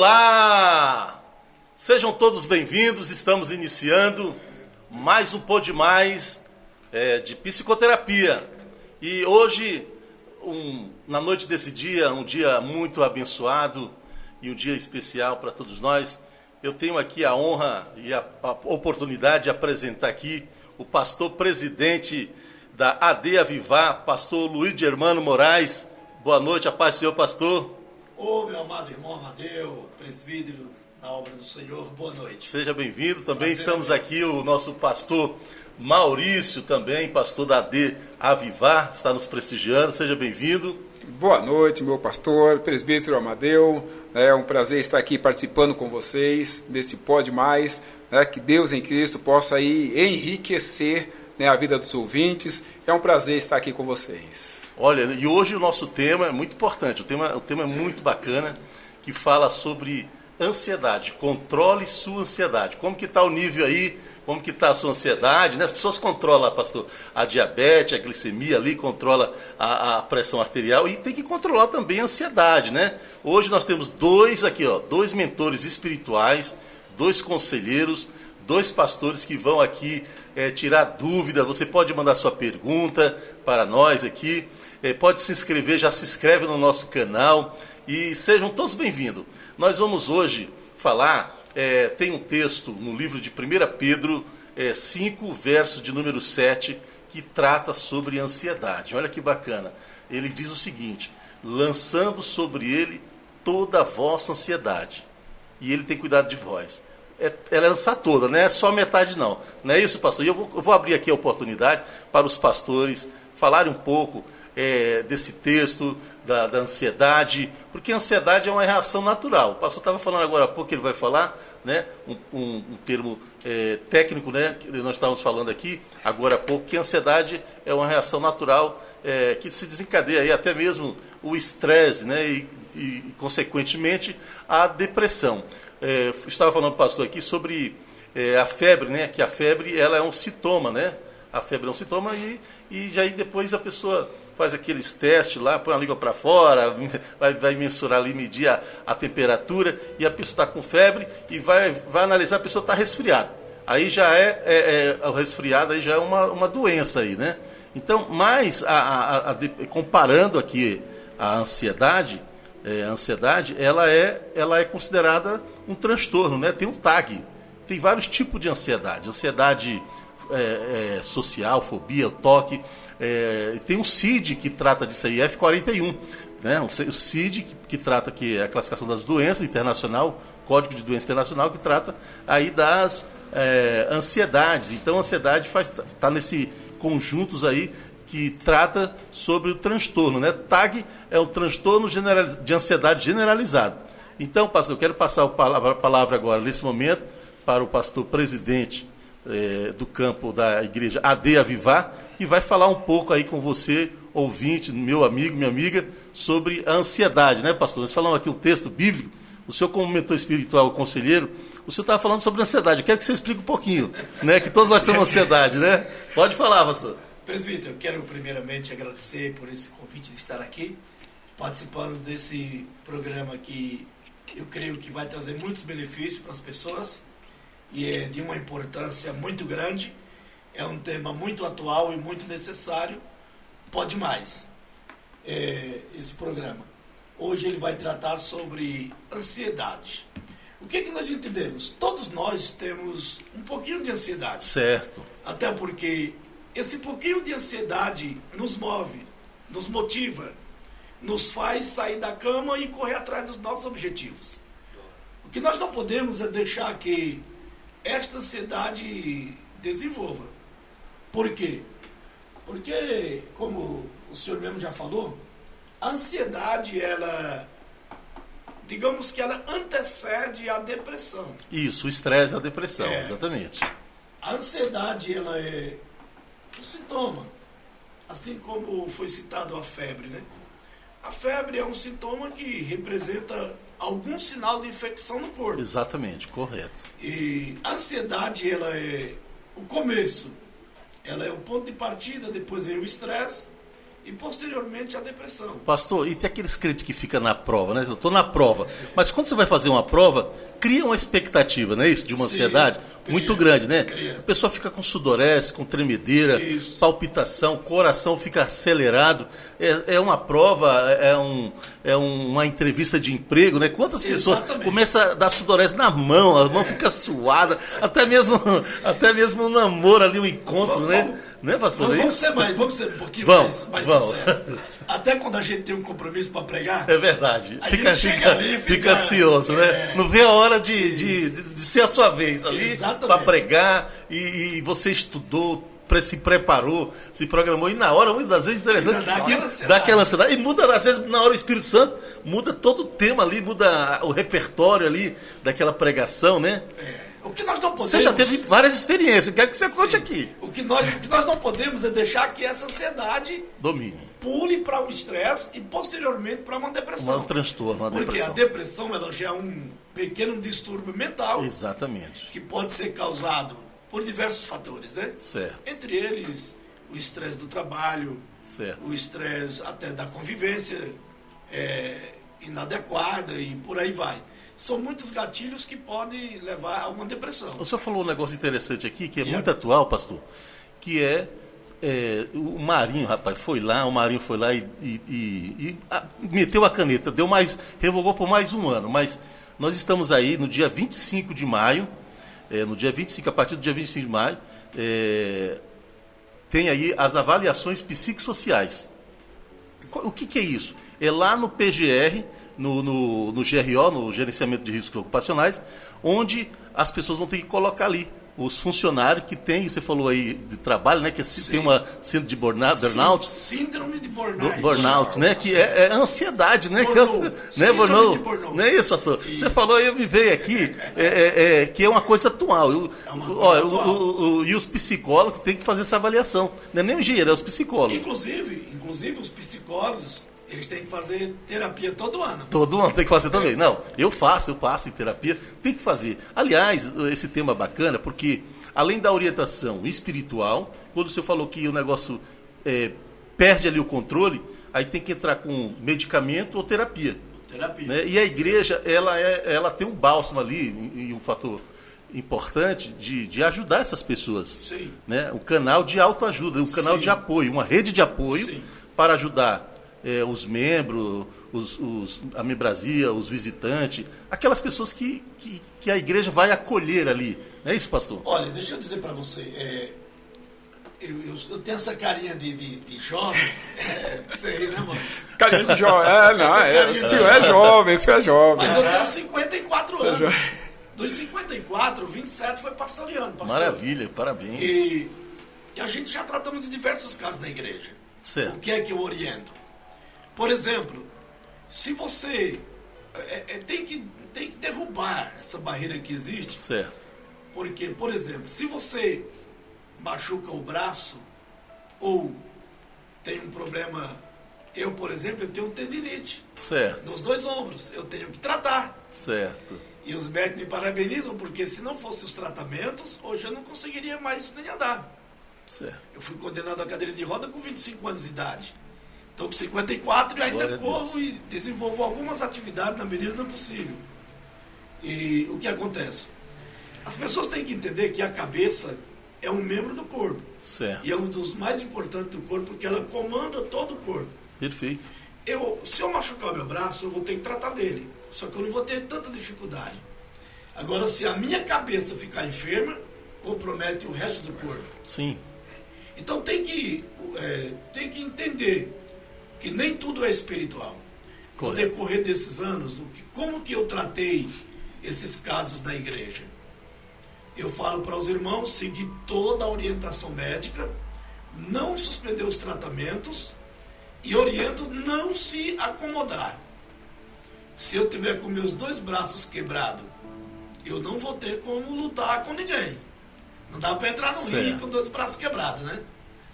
Olá! Sejam todos bem-vindos, estamos iniciando mais um Pode Mais de psicoterapia. E hoje, na noite desse dia, um dia muito abençoado e um dia especial para todos nós, eu tenho aqui a honra e a oportunidade de apresentar aqui o pastor presidente da AD Avivar, pastor Luiz Germano Moraes. Boa noite, a paz do Senhor, pastor. Ô, meu amado irmão Amadeu, presbítero da obra do Senhor, boa noite. Seja bem-vindo. Também Prazer, estamos aqui o nosso pastor Maurício, também pastor da AD Avivar, está nos prestigiando. Seja bem-vindo. Boa noite, meu pastor, presbítero Amadeu. É um prazer estar aqui participando com vocês desse Pode Mais. Que Deus em Cristo possa aí enriquecer a vida dos ouvintes. É um prazer estar aqui com vocês. Olha, e hoje o nosso tema é muito importante, o tema é muito bacana, que fala sobre ansiedade. Controle sua ansiedade. Como que está o nível aí? Como que está a sua ansiedade? Né? As pessoas controlam, pastor, a diabetes, a glicemia ali, controla a pressão arterial e tem que controlar também a ansiedade, né? Hoje nós temos dois mentores espirituais, dois conselheiros, dois pastores que vão aqui tirar dúvida. Você pode mandar sua pergunta para nós aqui, pode se inscrever, já se inscreve no nosso canal e sejam todos bem-vindos. Nós vamos hoje falar, tem um texto no livro de 1 Pedro 5, verso de número 7, que trata sobre ansiedade. Olha que bacana. Ele diz o seguinte: lançando sobre ele toda a vossa ansiedade, e ele tem cuidado de vós. Ela é lançar toda, não é só metade não. Não é isso, pastor? E eu vou abrir aqui a oportunidade para os pastores falarem um pouco desse texto, da ansiedade, porque a ansiedade é uma reação natural. O pastor estava falando agora há pouco, que ele vai falar, né, um termo técnico, né, que nós estávamos falando aqui agora há pouco, que a ansiedade é uma reação natural que se desencadeia aí até mesmo o estresse, né, e consequentemente a depressão. Estava falando, pastor, aqui sobre a febre, né? Que a febre ela é um sintoma, né? A febre é um sintoma e já aí depois a pessoa faz aqueles testes lá, põe a língua para fora, vai mensurar ali, medir a temperatura, e a pessoa está com febre e vai analisar, a pessoa está resfriada. Aí já o resfriado aí já é uma doença aí, né? Então, mas comparando aqui a ansiedade, ela é considerada um transtorno, né? Tem um tag, tem vários tipos de ansiedade. Ansiedade social, fobia, toque. Tem um CID que trata disso aí, F41, né? O CID que trata, que é a classificação das doenças internacional, Código de Doença Internacional, que trata aí das ansiedades. Então a ansiedade está nesse conjuntos aí que trata sobre o transtorno, né? TAG é um transtorno de ansiedade generalizado. Então, pastor, eu quero passar a palavra agora, nesse momento, para o pastor presidente do campo da igreja AD Avivar, que vai falar um pouco aí com você, ouvinte, meu amigo, minha amiga, sobre a ansiedade, né, pastor? Nós falamos aqui o texto bíblico, o senhor como mentor espiritual, conselheiro, o senhor estava falando sobre ansiedade. Eu quero que você explique um pouquinho, né? Que todos nós temos ansiedade, né? Pode falar, pastor. Presbítero, eu quero primeiramente agradecer por esse convite de estar aqui, participando desse programa que eu creio que vai trazer muitos benefícios para as pessoas e é de uma importância muito grande, é um tema muito atual e muito necessário. Pode mais, esse programa. Hoje ele vai tratar sobre ansiedade. O que nós entendemos? Todos nós temos um pouquinho de ansiedade. Certo. Até porque esse pouquinho de ansiedade nos move, nos motiva, nos faz sair da cama e correr atrás dos nossos objetivos. O que nós não podemos é deixar que esta ansiedade desenvolva. Por quê? Porque, como o senhor mesmo já falou, a ansiedade, digamos que ela antecede a depressão. Isso, o estresse e a depressão, exatamente. A ansiedade, ela é um sintoma, assim como foi citado a febre, né? A febre é um sintoma que representa algum sinal de infecção no corpo. Exatamente, correto. E a ansiedade, ela é o começo, ela é o ponto de partida, depois vem o estresse e posteriormente a depressão. Pastor, e tem aqueles crentes que ficam na prova, né? Eu estou na prova. Mas quando você vai fazer uma prova, cria uma expectativa, não é isso? De uma ansiedade muito grande, né? A pessoa fica com sudorese, com tremedeira, palpitação, coração fica acelerado. É uma prova, uma entrevista de emprego, né? Quantas pessoas começam a dar sudorese na mão, a mão fica suada, até mesmo um namoro ali, um encontro, né? Né, pastor? Vamos ser um pouquinho mais sinceros. Até quando a gente tem um compromisso para pregar. É verdade. Fica ansioso, né? Não vê a hora de ser a sua vez ali para pregar e você estudou, se preparou, se programou e na hora, muitas das vezes, interessante, dá aquela ansiedade. E muda, às vezes, na hora o Espírito Santo muda todo o tema ali, muda o repertório ali daquela pregação, né? O que nós não podemos... Você já teve várias experiências, quero que você conte aqui. O que nós não podemos é deixar que essa ansiedade pule para um estresse e posteriormente para uma depressão. Um transtorno, uma depressão. Porque a depressão ela já é um pequeno distúrbio mental. Exatamente. Que pode ser causado por diversos fatores, né? Certo. Entre eles, o estresse do trabalho, certo, o estresse até da convivência inadequada e por aí vai. São muitos gatilhos que podem levar a uma depressão. O senhor falou um negócio interessante aqui, que é muito atual, pastor, que o Marinho, rapaz, o Marinho foi lá e meteu a caneta, revogou por mais um ano, mas nós estamos aí no dia 25 de maio, a partir do dia 25 de maio, tem aí as avaliações psicossociais. O que é isso? É lá no PGR, no GRO, no Gerenciamento de Riscos Ocupacionais, onde as pessoas vão ter que colocar ali os funcionários que tem, você falou aí de trabalho, né? Que tem uma síndrome de burnout. Síndrome de burnout. Burnout, né? Que é ansiedade, né? Burnout. Não é isso, pastor? Isso. Você falou aí, eu me veio aqui, que é uma coisa atual. E os psicólogos têm que fazer essa avaliação. Não é nem o engenheiro, é os psicólogos. Inclusive os psicólogos, eles têm que fazer terapia todo ano. Todo ano tem que fazer também. Não, eu passo em terapia, tem que fazer. Aliás, esse tema é bacana, porque além da orientação espiritual, quando o senhor falou que o negócio perde ali o controle, aí tem que entrar com medicamento ou terapia. Né? E a igreja, ela tem um bálsamo ali, e um fator importante de ajudar essas pessoas. Sim. Né? Um canal de autoajuda, um canal de apoio, uma rede de apoio para ajudar os membros, a membresia, os visitantes, aquelas pessoas que a igreja vai acolher ali. Não é isso, pastor? Olha, deixa eu dizer para você, eu tenho essa carinha de jovem, você ri, né, mano? Carinha de jovem, senhor é jovem. Mas eu tenho 54 anos. Dos 54, 27 foi pastoreando. Maravilha, parabéns. E a gente já tratamos de diversos casos na igreja. Certo. O que é que eu oriento? Por exemplo, se você tem que derrubar essa barreira que existe. Certo. Porque, por exemplo, se você machuca o braço ou tem um problema, eu, por exemplo, eu tenho tendinite. Certo. Nos 2 ombros, eu tenho que tratar. Certo. E os médicos me parabenizam, porque se não fossem os tratamentos, hoje eu não conseguiria mais nem andar. Certo. Eu fui condenado à cadeira de roda com 25 anos de idade. Estou com 54 e ainda corro e desenvolvo algumas atividades na medida do possível. E o que acontece? As pessoas têm que entender que a cabeça é um membro do corpo. Certo. E é um dos mais importantes do corpo, porque ela comanda todo o corpo. Perfeito. Se eu machucar o meu braço, eu vou ter que tratar dele. Só que eu não vou ter tanta dificuldade. Agora, se a minha cabeça ficar enferma, compromete o resto do corpo. Sim. Então tem que entender que nem tudo é espiritual. No decorrer desses anos, como que eu tratei esses casos na igreja? Eu falo para os irmãos seguir toda a orientação médica, não suspender os tratamentos e oriento não se acomodar. Se eu tiver com meus 2 braços quebrados, eu não vou ter como lutar com ninguém. Não dá para entrar no ringue com 2 braços quebrados, né?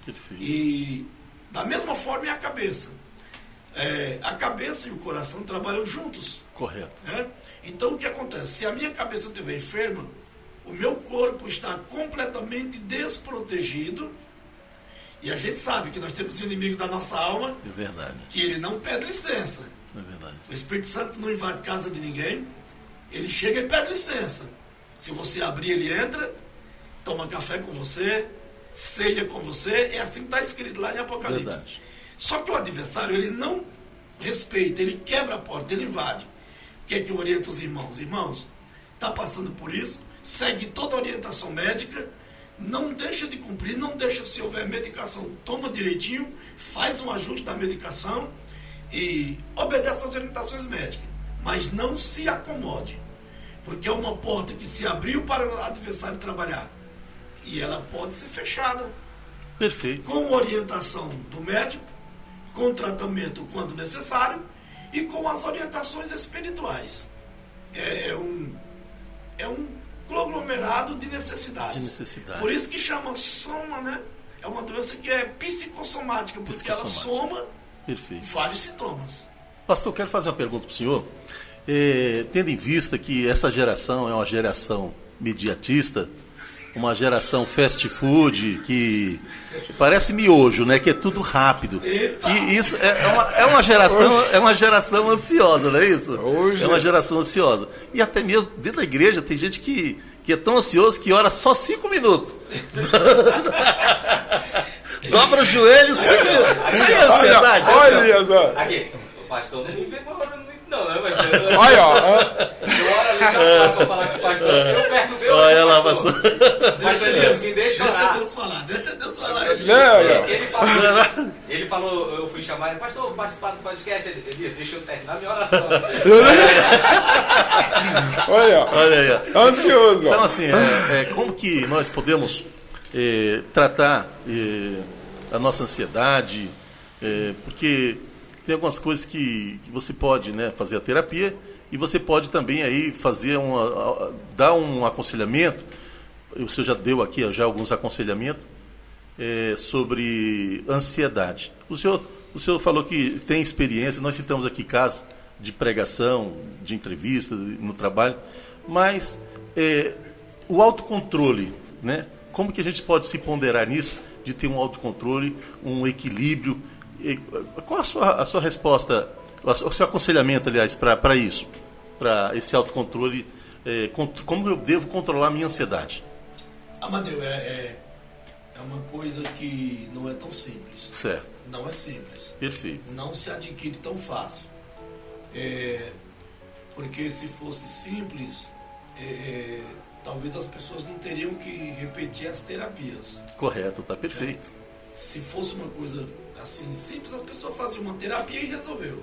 Perfeito. E da mesma forma é a cabeça. A cabeça e o coração trabalham juntos. Correto. Né? Então o que acontece? Se a minha cabeça estiver enferma, o meu corpo está completamente desprotegido E a gente sabe que nós temos um inimigo da nossa alma, É verdade. que ele não pede licença. É verdade. O Espírito Santo não invade casa de ninguém, ele chega e pede licença. Se você abrir, ele entra, toma café com você, ceia com você, é assim que está escrito lá em Apocalipse. Verdade. Só que o adversário, ele não respeita, ele quebra a porta, ele invade. O que é que eu oriento os irmãos? Irmãos, está passando por isso, segue toda a orientação médica, não deixa de cumprir, não deixa, se houver medicação, toma direitinho, faz um ajuste da medicação e obedece às orientações médicas. Mas não se acomode, porque é uma porta que se abriu para o adversário trabalhar e ela pode ser fechada. Perfeito. Com orientação do médico, com tratamento quando necessário e com as orientações espirituais. É um conglomerado de necessidades. Por isso que chama soma, né? É uma doença que é psicossomática, porque ela soma vários sintomas. Pastor, quero fazer uma pergunta para o senhor. Tendo em vista que essa geração é uma geração mediatista, uma geração fast food, que parece miojo, né? Que é tudo rápido. Eita. E isso é uma geração ansiosa, não é isso? Hoje. É uma geração ansiosa. E até mesmo dentro da igreja tem gente que é tão ansioso que ora só 5 minutos. Dobra o joelho 5 minutos. Sem ansiedade. Olha só. Aqui, o pastor não me vê orando muito não, né? Mas Olha, ó. eu oro ali já pra falar com o pastor, eu perturbei o Olha lá, pastor. Pastor Deus, me deixa orar. Deixa Deus falar. Ele falou, eu fui chamar ele, pastor, participar do podcast, ele deixa eu terminar minha oração. Olha aí, ó. Ansioso. Então, assim, como que nós podemos tratar a nossa ansiedade? Porque tem algumas coisas que você pode, né, fazer a terapia e você pode também aí fazer dar um aconselhamento. O senhor já deu aqui já alguns aconselhamentos sobre ansiedade. O senhor falou que tem experiência, nós citamos aqui casos de pregação, de entrevista no trabalho, mas o autocontrole, né? Como que a gente pode se ponderar nisso, de ter um autocontrole, um equilíbrio? Qual a sua resposta, o seu aconselhamento, aliás, para isso? Para esse autocontrole, como eu devo controlar a minha ansiedade? Amadeu, é uma coisa que não é tão simples. Certo. Não é simples. Perfeito. Não se adquire tão fácil. Porque se fosse simples, talvez as pessoas não teriam que repetir as terapias. Correto, tá perfeito. Se fosse uma coisa assim simples, as pessoas faziam uma terapia e resolveu.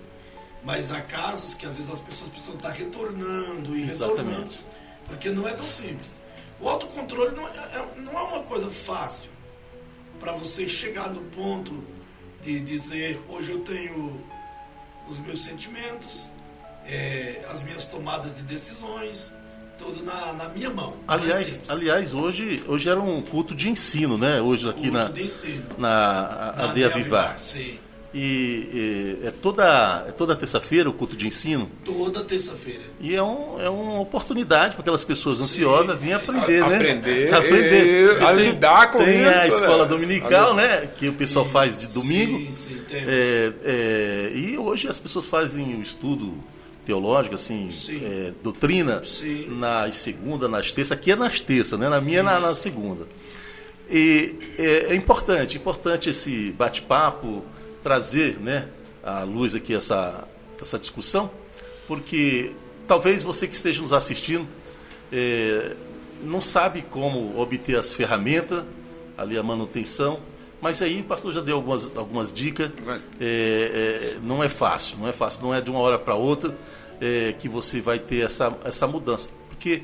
Mas há casos que às vezes as pessoas precisam estar retornando e retornando, porque não é tão simples. O autocontrole não é uma coisa fácil para você chegar no ponto de dizer, hoje eu tenho os meus sentimentos, as minhas tomadas de decisões, tudo na minha mão. Aliás, hoje era um culto de ensino, né? Hoje aqui na Aldeia Vivar. Sim. E é toda terça-feira o culto de ensino? Toda terça-feira. E é uma oportunidade para aquelas pessoas ansiosas virem aprender, né? Aprender a lidar com isso. Tem a escola dominical, né? Que o pessoal faz de domingo. Sim, tem. E hoje as pessoas fazem o estudo teológico, assim, doutrina, nas segunda, nas terças. Aqui é nas terças, né? Na minha é na segunda. E é importante esse bate-papo, trazer, né, à luz aqui essa discussão, porque talvez você que esteja nos assistindo não sabe como obter as ferramentas, ali a manutenção, mas aí o pastor já deu algumas dicas. Não é fácil, não é de uma hora para outra que você vai ter essa mudança, porque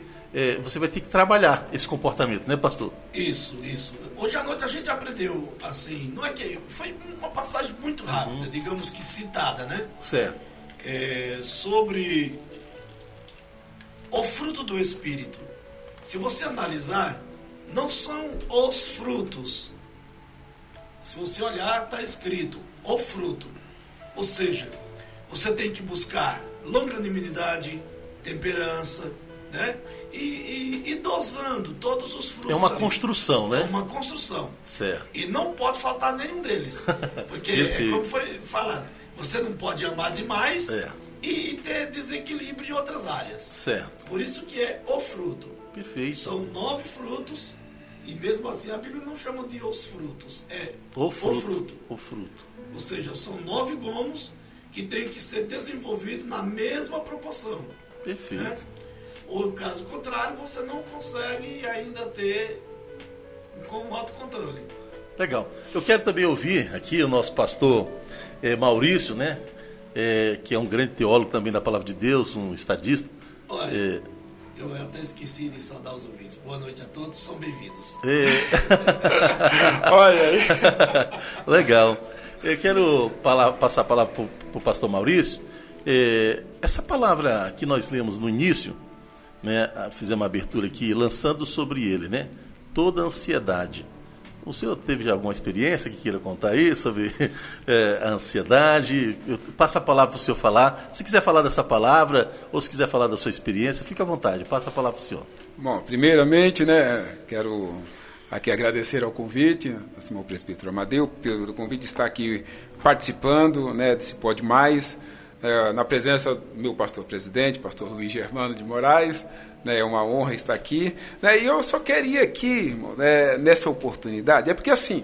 você vai ter que trabalhar esse comportamento, né, pastor? Isso. Hoje à noite a gente aprendeu, assim, não é que foi uma passagem muito rápida, digamos que citada, né? Certo. Sobre o fruto do Espírito. Se você analisar, não são os frutos. Se você olhar, está escrito o fruto. Ou seja, você tem que buscar longanimidade, temperança, né? e dosando todos os frutos. É uma ali. construção, né? É uma construção. Certo. E não pode faltar nenhum deles. Porque, como foi falado, você não pode amar demais e ter desequilíbrio em outras áreas. Certo. Por isso que é o fruto. Perfeito. São 9 frutos, e mesmo assim a Bíblia não chama de os frutos, é O fruto. o fruto. O fruto. Ou seja, são 9 gomos que têm que ser desenvolvidos na mesma proporção. Perfeito. Né? Ou caso contrário, você não consegue ainda ter um autocontrole. Legal. Eu quero também ouvir aqui o nosso pastor Maurício, né? Que é um grande teólogo também da Palavra de Deus, um estadista. Olha, eu até esqueci de saudar os ouvintes. Boa noite a todos, são bem-vindos. Olha aí. Legal. Eu quero passar a palavra para o pastor Maurício. Essa palavra que nós lemos no início, né, fizemos uma abertura aqui, lançando sobre ele, né? Toda ansiedade. O senhor teve já alguma experiência que queira contar aí sobre a ansiedade? Eu passo a palavra para o senhor falar. Se quiser falar dessa palavra, ou se quiser falar da sua experiência, fica à vontade. Passa a palavra para o senhor. Bom, primeiramente, né, quero aqui agradecer ao convite, ao presbítero Amadeu, pelo convite de estar aqui participando, né, desse Pode Mais, na presença do meu pastor presidente, pastor Luiz Germano de Moraes. É uma honra estar aqui, né? E eu só queria aqui, nessa oportunidade, porque assim,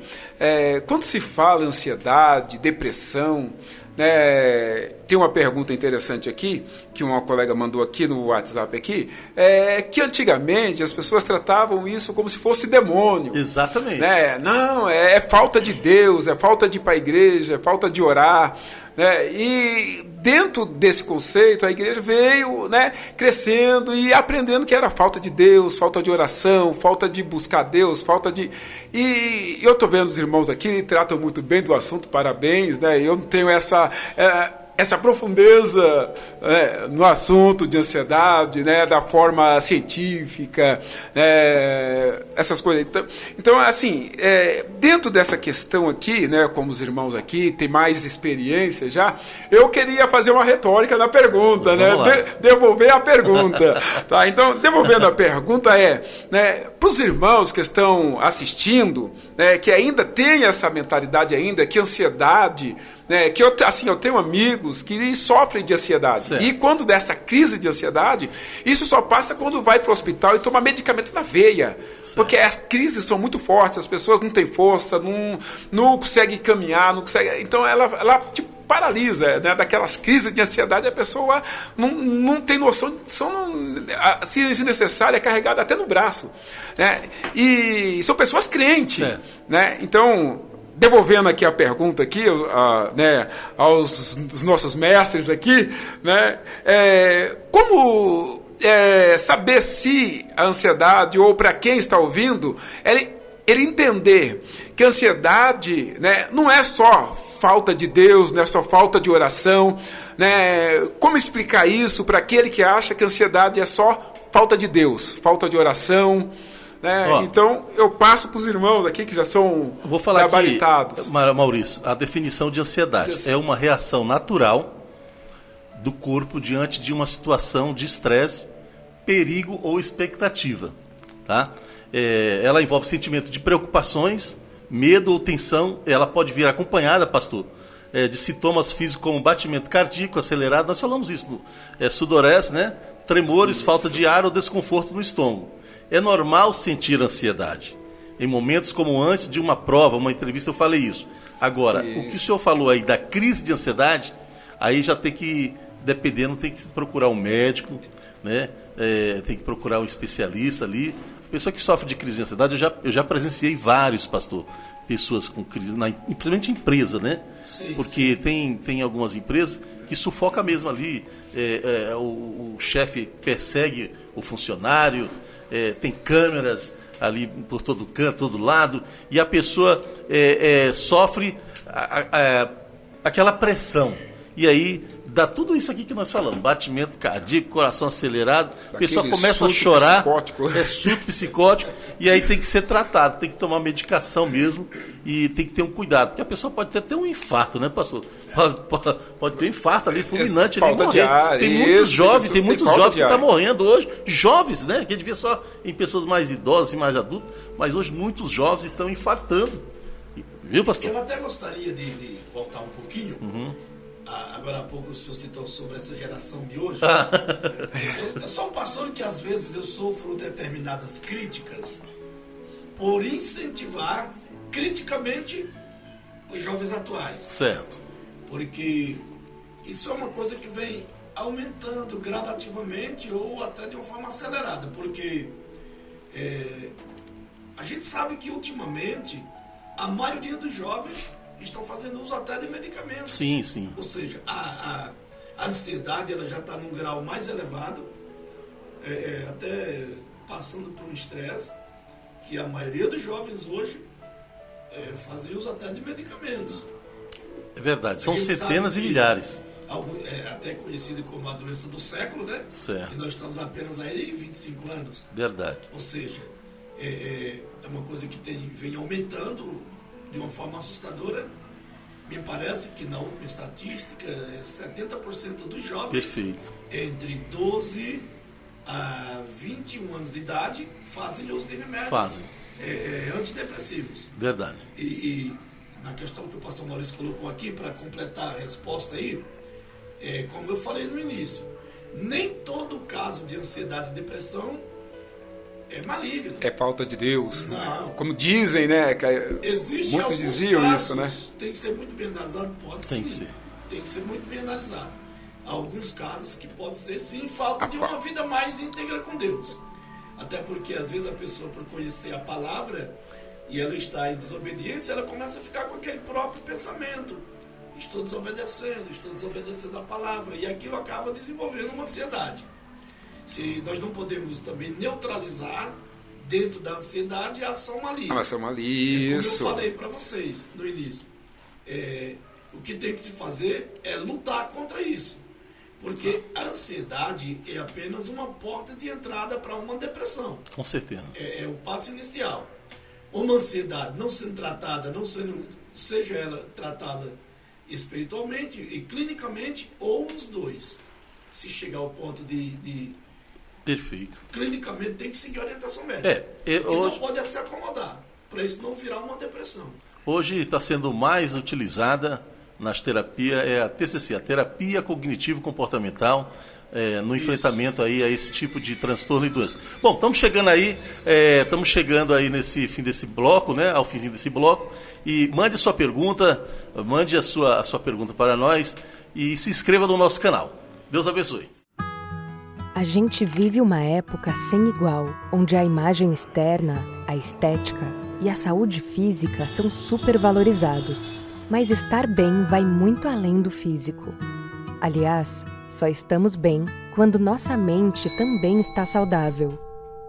quando se fala ansiedade, depressão, né, tem uma pergunta interessante aqui, que uma colega mandou aqui no WhatsApp aqui, que antigamente as pessoas tratavam isso como se fosse demônio. Exatamente. Né? Não, é falta de Deus, é falta de ir para a igreja, é falta de orar. Né? E dentro desse conceito, a igreja veio, né, crescendo e aprendendo que era falta de Deus, falta de oração, falta de buscar Deus, falta de... E eu estou vendo os irmãos aqui, tratam muito bem do assunto, parabéns, né? Eu não tenho essa profundeza, né, no assunto de ansiedade, né, da forma científica, essas coisas. Então assim, dentro dessa questão aqui, né, como os irmãos aqui têm mais experiência já, eu queria fazer uma retórica na pergunta, né, devolver a pergunta. Tá? Então, devolvendo a pergunta né, para os irmãos que estão assistindo, né, que ainda tem essa mentalidade ainda, que ansiedade... Né, que eu tenho amigos que sofrem de ansiedade. Certo. E quando dessa crise de ansiedade, isso só passa quando vai para o hospital e toma medicamento na veia. Certo. Porque as crises são muito fortes, as pessoas não têm força, não conseguem caminhar, não conseguem, então ela tipo, paralisa, né? Daquelas crises de ansiedade, a pessoa não tem noção, se necessário, é carregada até no braço. Né? E são pessoas crentes. Né? Então... Devolvendo aqui a pergunta aqui, né, aos nossos mestres aqui, né, como saber se a ansiedade, ou para quem está ouvindo, ele entender que a ansiedade, né, não é só falta de Deus, não é só falta de oração, né, como explicar isso para aquele que acha que a ansiedade é só falta de Deus, falta de oração. Então, eu passo para os irmãos aqui que já são vou falar gabaritados. Aqui, Maurício, a definição de ansiedade é uma reação natural do corpo diante de uma situação de estresse, perigo ou expectativa. Tá? Ela envolve sentimento de preocupações, medo ou tensão. Ela pode vir acompanhada, pastor, de sintomas físicos como batimento cardíaco acelerado. Nós falamos isso, sudorese, né? Tremores, falta de ar ou desconforto no estômago. É normal sentir ansiedade. Em momentos como antes de uma prova, uma entrevista, eu falei isso. Agora, o que o senhor falou aí da crise de ansiedade, aí já tem que, dependendo, tem que procurar um médico, né? Tem que procurar um especialista ali. A pessoa que sofre de crise de ansiedade, eu já presenciei vários, pastor, pessoas com crise, principalmente empresa, né? Sim, porque tem algumas empresas que sufoca mesmo ali, o chefe persegue o funcionário, tem câmeras ali por todo canto, todo lado, e a pessoa sofre aquela pressão e aí dá tudo isso aqui que nós falamos, batimento cardíaco, coração acelerado, a pessoa começa a chorar, é surto psicótico, e aí tem que ser tratado, tem que tomar medicação mesmo, e tem que ter um cuidado, porque a pessoa pode ter um infarto, né, pastor? Pode ter um infarto ali, fulminante, ali morrer. Tem muitos jovens que estão morrendo hoje, jovens, né, que devia só em pessoas mais idosas e mais adultas, mas hoje muitos jovens estão infartando. Viu, pastor? Eu até gostaria de voltar um pouquinho. Agora há pouco o senhor citou sobre essa geração de hoje. Eu sou um pastor que às vezes eu sofro determinadas críticas por incentivar criticamente os jovens atuais. Certo. Porque isso é uma coisa que vem aumentando gradativamente ou até de uma forma acelerada. Porque a gente sabe que ultimamente a maioria dos jovens estão fazendo uso até de medicamentos. Sim, sim. Ou seja, a ansiedade ela já está num grau mais elevado, até passando por um estresse, que a maioria dos jovens hoje fazem uso até de medicamentos. É verdade, são centenas e milhares. Até conhecido como a doença do século, né? Certo. E nós estamos apenas aí em 25 anos. Verdade. Ou seja, é uma coisa que vem aumentando de uma forma assustadora. Me parece que na última estatística, 70% dos jovens Perfeito. entre 12 a 21 anos de idade fazem uso de remédios antidepressivos. Verdade. E na questão que o pastor Maurício colocou aqui, para completar a resposta aí, como eu falei no início, nem todo caso de ansiedade e depressão é maligno. É falta de Deus. Não. Como dizem, né? Muitos diziam casos, isso, né? Tem que ser muito bem analisado, pode Tem sim. que ser. Tem que ser muito bem analisado. Há alguns casos que pode ser sim falta de uma vida mais íntegra com Deus. Até porque às vezes a pessoa, por conhecer a palavra e ela está em desobediência, ela começa a ficar com aquele próprio pensamento. Estou desobedecendo a palavra, e aquilo acaba desenvolvendo uma ansiedade. Se nós não podemos também neutralizar dentro da ansiedade a ação maligna. Como eu falei para vocês no início, o que tem que se fazer é lutar contra isso. Porque a ansiedade é apenas uma porta de entrada para uma depressão. Com certeza. É o passo inicial. Uma ansiedade não sendo tratada, seja ela tratada espiritualmente e clinicamente, ou os dois. Se chegar ao ponto de Perfeito. Clinicamente tem que seguir a orientação médica. Porque hoje, não pode se acomodar, para isso não virar uma depressão. Hoje está sendo mais utilizada nas terapias, a TCC, a terapia cognitivo-comportamental, no enfrentamento aí a esse tipo de transtorno e doença. Bom, estamos chegando aí nesse fim desse bloco, né, ao finzinho desse bloco, e mande a sua pergunta para nós e se inscreva no nosso canal. Deus abençoe. A gente vive uma época sem igual, onde a imagem externa, a estética e a saúde física são supervalorizados. Mas estar bem vai muito além do físico. Aliás, só estamos bem quando nossa mente também está saudável.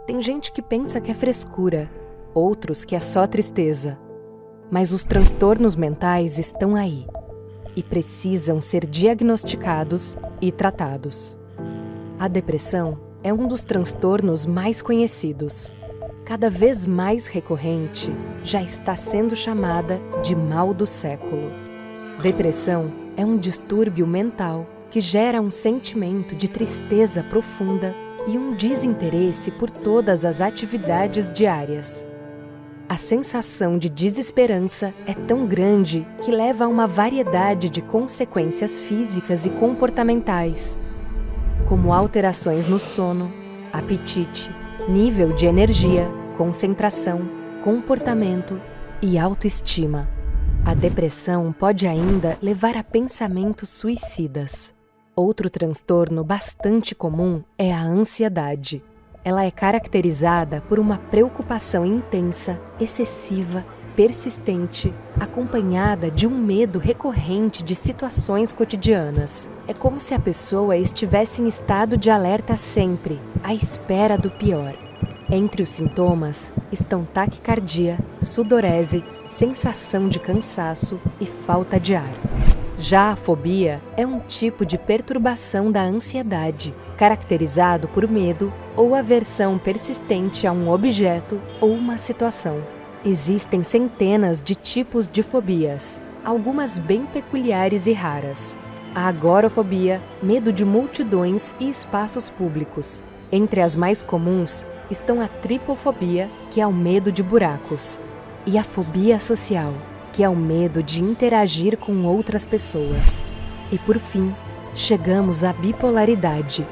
Tem gente que pensa que é frescura, outros que é só tristeza. Mas os transtornos mentais estão aí e precisam ser diagnosticados e tratados. A depressão é um dos transtornos mais conhecidos. Cada vez mais recorrente, já está sendo chamada de mal do século. Depressão é um distúrbio mental que gera um sentimento de tristeza profunda e um desinteresse por todas as atividades diárias. A sensação de desesperança é tão grande que leva a uma variedade de consequências físicas e comportamentais, como alterações no sono, apetite, nível de energia, concentração, comportamento e autoestima. A depressão pode ainda levar a pensamentos suicidas. Outro transtorno bastante comum é a ansiedade. Ela é caracterizada por uma preocupação intensa, excessiva, persistente, acompanhada de um medo recorrente de situações cotidianas. É como se a pessoa estivesse em estado de alerta sempre, à espera do pior. Entre os sintomas estão taquicardia, sudorese, sensação de cansaço e falta de ar. Já a fobia é um tipo de perturbação da ansiedade, caracterizado por medo ou aversão persistente a um objeto ou uma situação. Existem centenas de tipos de fobias, algumas bem peculiares e raras. A agorafobia, medo de multidões e espaços públicos. Entre as mais comuns estão a tripofobia, que é o medo de buracos, e a fobia social, que é o medo de interagir com outras pessoas. E por fim, chegamos à bipolaridade,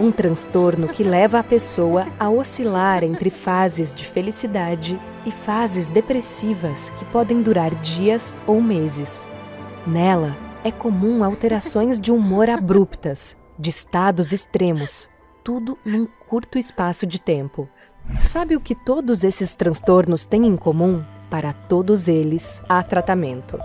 um transtorno que leva a pessoa a oscilar entre fases de felicidade e fases depressivas que podem durar dias ou meses. Nela, é comum alterações de humor abruptas, de estados extremos, tudo num curto espaço de tempo. Sabe o que todos esses transtornos têm em comum? Para todos eles, há tratamento.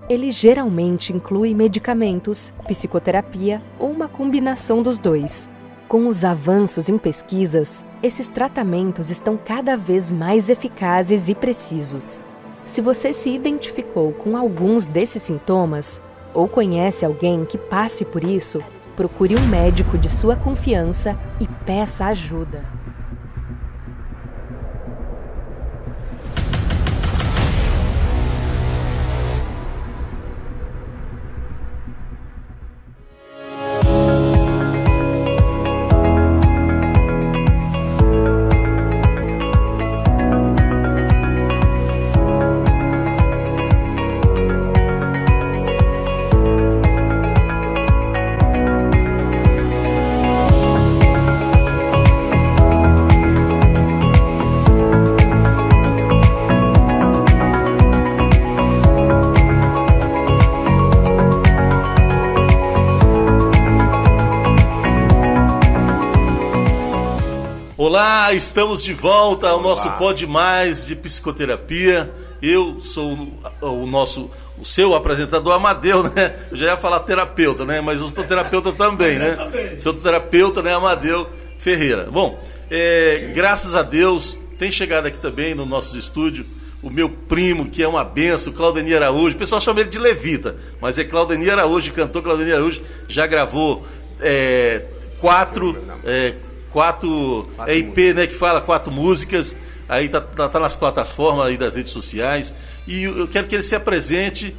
Ele geralmente inclui medicamentos, psicoterapia ou uma combinação dos dois. Com os avanços em pesquisas, esses tratamentos estão cada vez mais eficazes e precisos. Se você se identificou com alguns desses sintomas, ou conhece alguém que passe por isso, procure um médico de sua confiança e peça ajuda. Olá, estamos de volta ao nosso Pode Mais de Psicoterapia. Eu sou o seu apresentador Amadeu, né? Eu já ia falar terapeuta, né? Mas eu sou terapeuta também, né? Sou terapeuta, né? Amadeu Ferreira. Bom, graças a Deus, tem chegado aqui também no nosso estúdio o meu primo, que é uma benção, Claudenir Araújo. O pessoal chama ele de Levita, mas é Claudenir Araújo, cantor Claudenir Araújo. Já gravou quatro EP, né, que fala 4 músicas, aí tá nas plataformas aí das redes sociais, e eu quero que ele se apresente,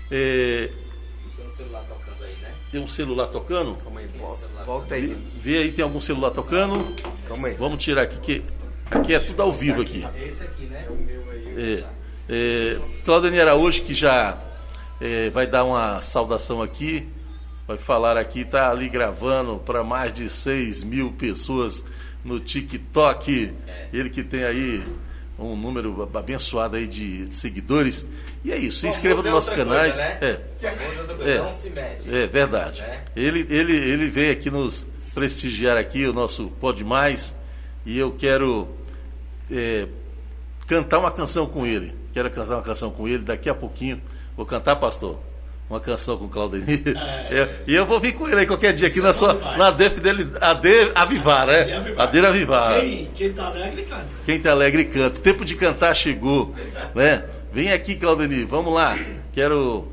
Tem um celular tocando aí, né? Tem um celular tocando? Calma aí, volta aí. Vê aí, tem algum celular tocando? Calma aí. Vamos tirar aqui, que aqui é tudo ao vivo aqui. Esse aqui, né? É o meu aí. Claudenir Araújo, que já vai dar uma saudação aqui, vai falar aqui, está ali gravando para mais de 6.000 pessoas no TikTok. Ele que tem aí um número abençoado aí de seguidores. E é isso, se inscreva nos nossos canais. Coisa, né? Não se mede. É verdade. Né? Ele veio aqui nos prestigiar aqui, o nosso Pode Mais, e eu quero cantar uma canção com ele. Quero cantar uma canção com ele daqui a pouquinho. Vou cantar, pastor? Uma canção com o Claudenir. E eu vou vir com ele aí qualquer dia aqui na DEF dele, Avivar, né? A Avivar. Quem tá alegre canta. Quem tá alegre canta. O tempo de cantar chegou, né? Vem aqui, Claudenir, vamos lá. Quero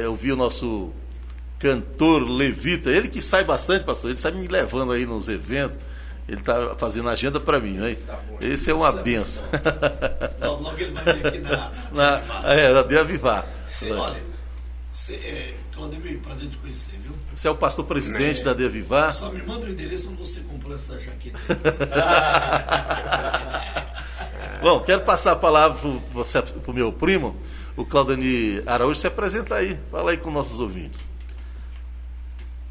ouvir o nosso cantor Levita. Ele que sai bastante, pastor. Ele sai me levando aí nos eventos. Ele tá fazendo agenda para mim, né? Esse é uma benção. Logo ele vai vir aqui na Avivar. Olha, Claudemir, prazer te conhecer, viu? Você é o pastor presidente da Avivar. Só me manda o endereço onde você comprou essa jaqueta. Bom, quero passar a palavra para o meu primo, o Claudenir Araújo. Se apresenta aí, fala aí com nossos ouvintes.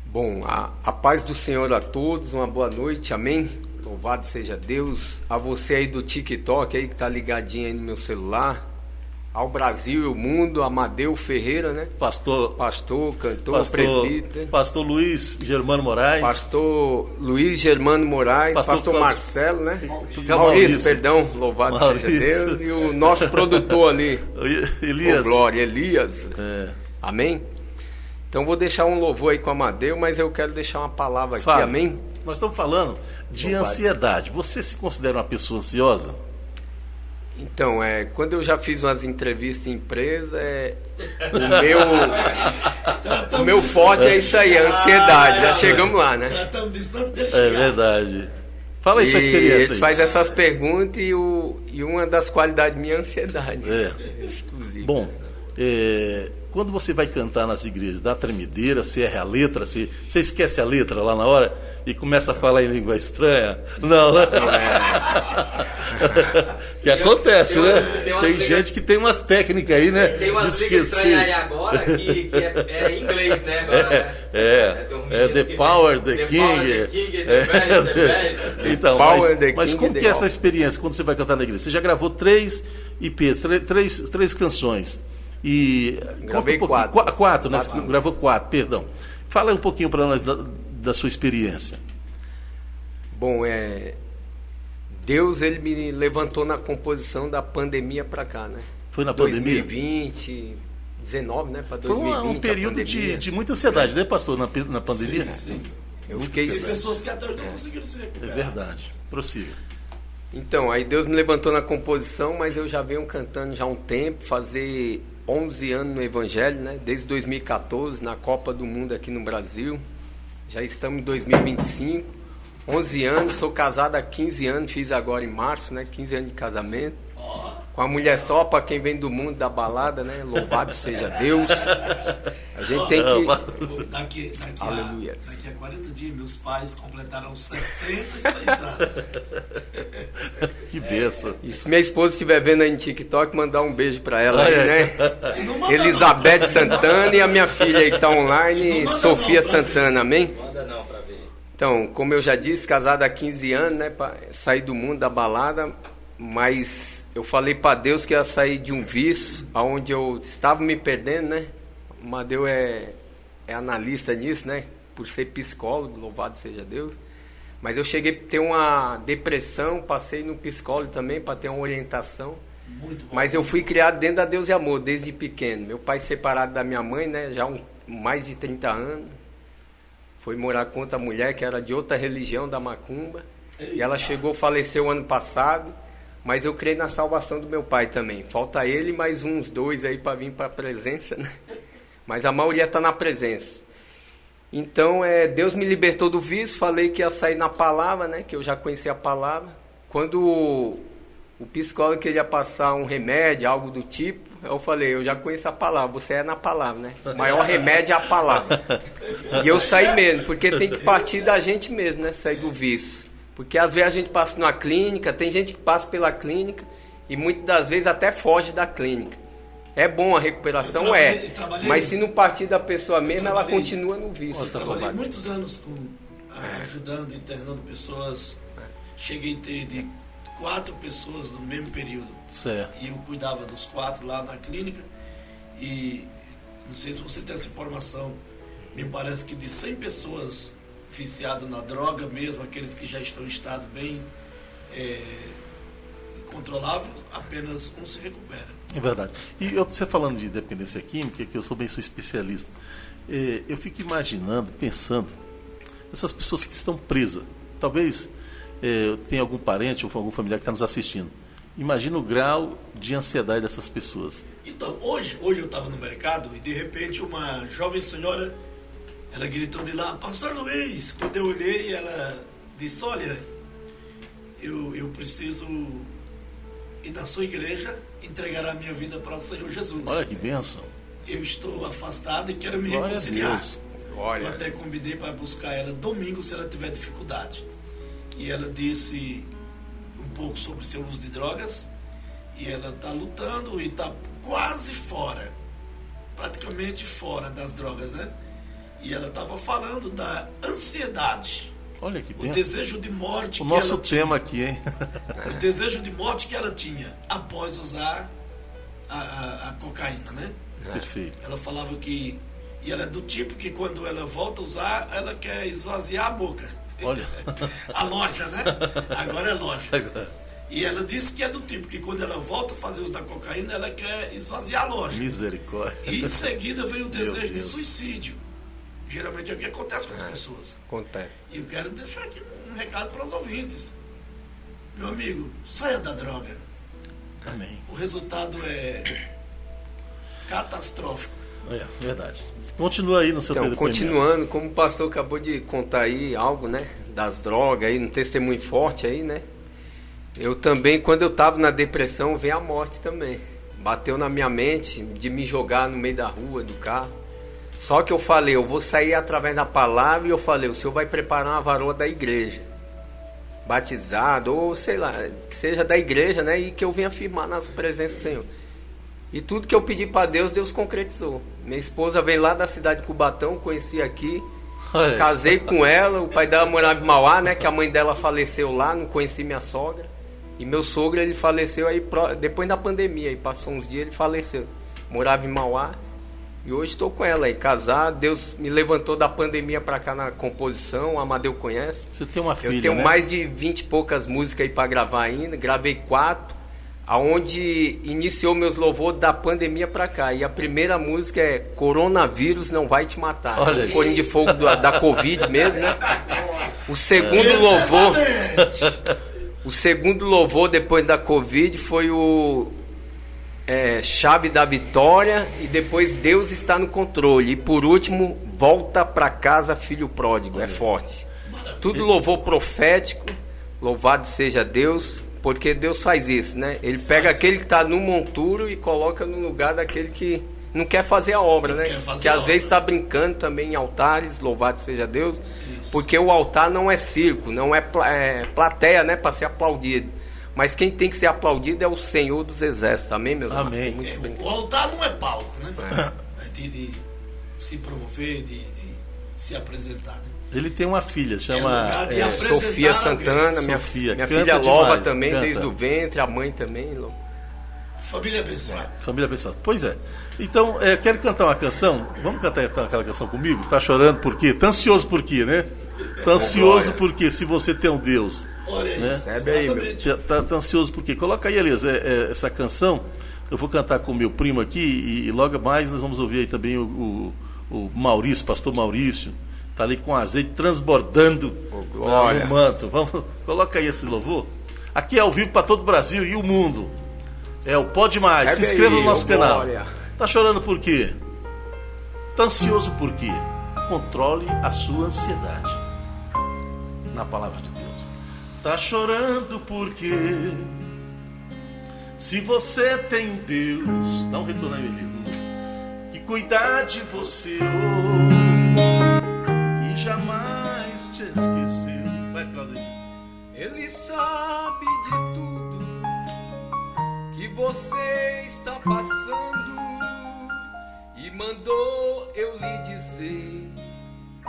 Bom, a paz do Senhor a todos, uma boa noite, amém? Louvado seja Deus. A você aí do TikTok aí que tá ligadinho aí no meu celular. Ao Brasil e o mundo, Amadeu Ferreira, né? Pastor, cantor, presbítero. Pastor Luiz Germano Moraes. Pastor Luiz Germano Moraes. Pastor Marcelo, né? Maurício, perdão, louvado seja Deus. E o nosso produtor ali. Elias. Glória, Elias. Amém? Então vou deixar um louvor aí com o Amadeu, mas eu quero deixar uma palavra aqui, amém? Nós estamos falando de ansiedade. Você se considera uma pessoa ansiosa? Então, quando eu já fiz umas entrevistas em empresa, o meu forte é isso aí, a ansiedade. Já chegamos lá, né? Tratamos disso antes dele É chegar. verdade. Fala aí sua experiência Eles aí. fazem essas perguntas e uma das qualidades minha é a ansiedade. Exclusiva. Bom, quando você vai cantar nas igrejas, dá tremedeira, você erra a letra, você esquece a letra lá na hora e começa a falar em língua estranha? Não, né? Que acontece, né? Tem gente que tem umas técnicas aí, né? Tem umas de línguas estranhas aí esquecer. agora que é em inglês, né? Agora, The Power, the King. The best. Então, Power, the mas King, como the que é essa all. experiência quando você vai cantar na igreja? Você já gravou 3 EPs, três canções. E Gravei conta um pouquinho. 4, né? Quatro. Gravou 4, perdão. Fala um pouquinho para nós da sua experiência. Bom, Deus, ele me levantou na composição da pandemia para cá, né? Foi na pandemia? 2020, 19, né? Para Foi 2020. um período a pandemia. de muita ansiedade, né, pastor, na pandemia? Sim. Eu fiquei... Tem pessoas que até hoje não conseguiram se É recuperar. verdade. Prossiga. Então, aí Deus me levantou na composição, mas eu já venho cantando já há um tempo, fazer 11 anos no Evangelho, né? Desde 2014, na Copa do Mundo aqui no Brasil. Já estamos em 2025, 11 anos, sou casado há 15 anos, fiz agora em março, né? 15 anos de casamento. Com a mulher só, para quem vem do mundo da balada, né? Louvado seja Deus. A gente tem que... Daqui Aleluia. a 40 dias, meus pais completaram 66 anos. Que bênção. E se minha esposa estiver vendo aí no TikTok, mandar um beijo para ela aí, né? E não manda Elizabeth Santana e a minha filha aí que tá online, manda Sofia não, Santana, amém? Manda não pra ver. Então, como eu já disse, casado há 15 anos, né? Pra sair do mundo da balada, mas eu falei para Deus que ia sair de um vício, onde eu estava me perdendo, né? O Madeu é analista nisso, né? Por ser psicólogo, louvado seja Deus. Mas eu cheguei a ter uma depressão, passei no psicólogo também para ter uma orientação. Muito bom. Mas eu fui criado dentro da Deus e Amor, desde pequeno. Meu pai separado da minha mãe, né? Já há mais de 30 anos. Foi morar com outra mulher que era de outra religião, da Macumba. E ela chegou, faleceu ano passado. Mas eu creio na salvação do meu pai também. Falta ele e mais uns 2 aí para vir para a presença, né? Mas a maioria está na presença. Então, Deus me libertou do vício, falei que ia sair na palavra, né? Que eu já conhecia a palavra. Quando o psicólogo queria passar um remédio, algo do tipo, eu falei, eu já conheço a palavra, você é na palavra, né? O maior remédio é a palavra. E eu saí mesmo, porque tem que partir da gente mesmo, né? Sair do vício. Porque às vezes a gente passa numa clínica, tem gente que passa pela clínica e muitas das vezes até foge da clínica. É bom a recuperação, trabalhei- mas se não partir da pessoa mesmo, ela continua no vício. Trabalhei muitos anos ajudando, internando pessoas. Cheguei a ter de 4 pessoas no mesmo período. Certo. E eu cuidava dos 4 lá na clínica. E não sei se você tem essa informação, me parece que de 100 pessoas viciadas na droga mesmo, aqueles que já estão em estado bem incontrolável, apenas um se recupera. É verdade. E você falando de dependência química, que eu sou especialista, eu fico imaginando, pensando, essas pessoas que estão presas, talvez tenha algum parente ou algum familiar que está nos assistindo. Imagina o grau de ansiedade dessas pessoas. Então, hoje eu estava no mercado e de repente uma jovem senhora, ela gritou de lá, Pastor Luiz. Quando eu olhei, ela disse, olha, eu preciso ir na sua igreja entregar a minha vida para o Senhor Jesus. Olha que bênção. Eu estou afastado e quero me Glória a reconciliar. Deus. Olha. Eu até combinei para buscar ela domingo se ela tiver dificuldade. E ela disse um pouco sobre o seu uso de drogas. E ela está lutando e está quase fora, praticamente fora das drogas, né? E ela estava falando da ansiedade, Olha que o bênção. desejo de morte O que nosso ela tema aqui, hein? tinha, o desejo de morte que ela tinha após usar a cocaína, né? Perfeito. Ela falava que, e ela é do tipo que quando ela volta a usar, ela quer esvaziar a boca. Olha. A loja, né? Agora é loja. E ela disse que é do tipo que quando ela volta a fazer uso da cocaína, ela quer esvaziar a loja. Misericórdia. E em seguida vem o desejo de Deus. suicídio. Geralmente é o que acontece com as pessoas. Acontece. E eu quero deixar aqui um recado para os ouvintes. Meu amigo, saia da droga. Amém. o resultado é catastrófico. É, verdade. Continua aí no seu Então, depoimento. continuando, como o pastor acabou de contar aí algo, né, das drogas aí, um testemunho forte aí, né? Eu também, quando eu estava na depressão, veio a morte também. Bateu na minha mente de me jogar no meio da rua, do carro. Só que eu falei, eu vou sair através da palavra, e eu falei, o Senhor vai preparar uma varoa da igreja, batizado, ou sei lá, que seja da igreja, né? E que eu venha firmar nas presenças do Senhor. E tudo que eu pedi para Deus, Deus concretizou. Minha esposa veio lá da cidade de Cubatão, conheci aqui, Olha. casei com ela, o pai dela morava em Mauá, né? Que a mãe dela faleceu lá, não conheci minha sogra. E meu sogro, ele faleceu aí depois da pandemia, aí passou uns dias, ele faleceu. Morava em Mauá. E hoje estou com ela aí, casado. Deus me levantou da pandemia para cá na composição, o Amadeu conhece. Você tem uma filha, Eu tenho né? mais de 20 e poucas músicas aí para gravar ainda. Gravei 4, aonde iniciou meus louvores da pandemia para cá. E a primeira música é Coronavírus Não Vai Te Matar. Olha aí. O corinho de fogo da Covid mesmo, né? O segundo louvor... O segundo louvor depois da Covid foi o Chave da Vitória, e depois Deus Está no Controle. E por último, Volta Pra Casa, Filho Pródigo. É forte. Tudo louvor profético, louvado seja Deus, porque Deus faz isso, né? Ele pega aquele que está no monturo e coloca no lugar daquele que não quer fazer a obra, né? Que às vezes está brincando também em altares, louvado seja Deus. Isso. Porque o altar não é circo, não é plateia, né? Para ser aplaudido. Mas quem tem que ser aplaudido é o Senhor dos Exércitos, amém, meus irmãos? Amém. O altar não é palco, né? De se promover, de se apresentar, né? Ele tem uma filha, chama Sofia Santana, minha Sofia. filha Canta louva demais, também, canta. desde o ventre, a mãe também. Família abençoada. Família abençoada. Pois é. Então, quero cantar uma canção. Vamos cantar então aquela canção comigo? Tá chorando por quê? Tá ansioso por quê, né? Tá ansioso porque se você tem um Deus. Olha aí, né? Recebe aí, meu. Tá ansioso por quê? Coloca aí, Elias, essa canção. Eu vou cantar com o meu primo aqui e logo mais nós vamos ouvir aí também o Maurício, pastor Maurício. Tá ali com azeite transbordando no manto. Coloca aí esse louvor. Aqui é ao vivo para todo o Brasil e o mundo. É o Pode Mais. Se inscreva no nosso canal. Tá chorando por quê? Tá ansioso por quê? Controle a sua ansiedade. Na palavra de Deus. Tá chorando por quê? Se você tem Deus, dá um retorno aí, Elias, que cuidar de você e jamais te esqueceu. Vai, Claudio. Ele sabe de tudo que você está passando e mandou eu lhe dizer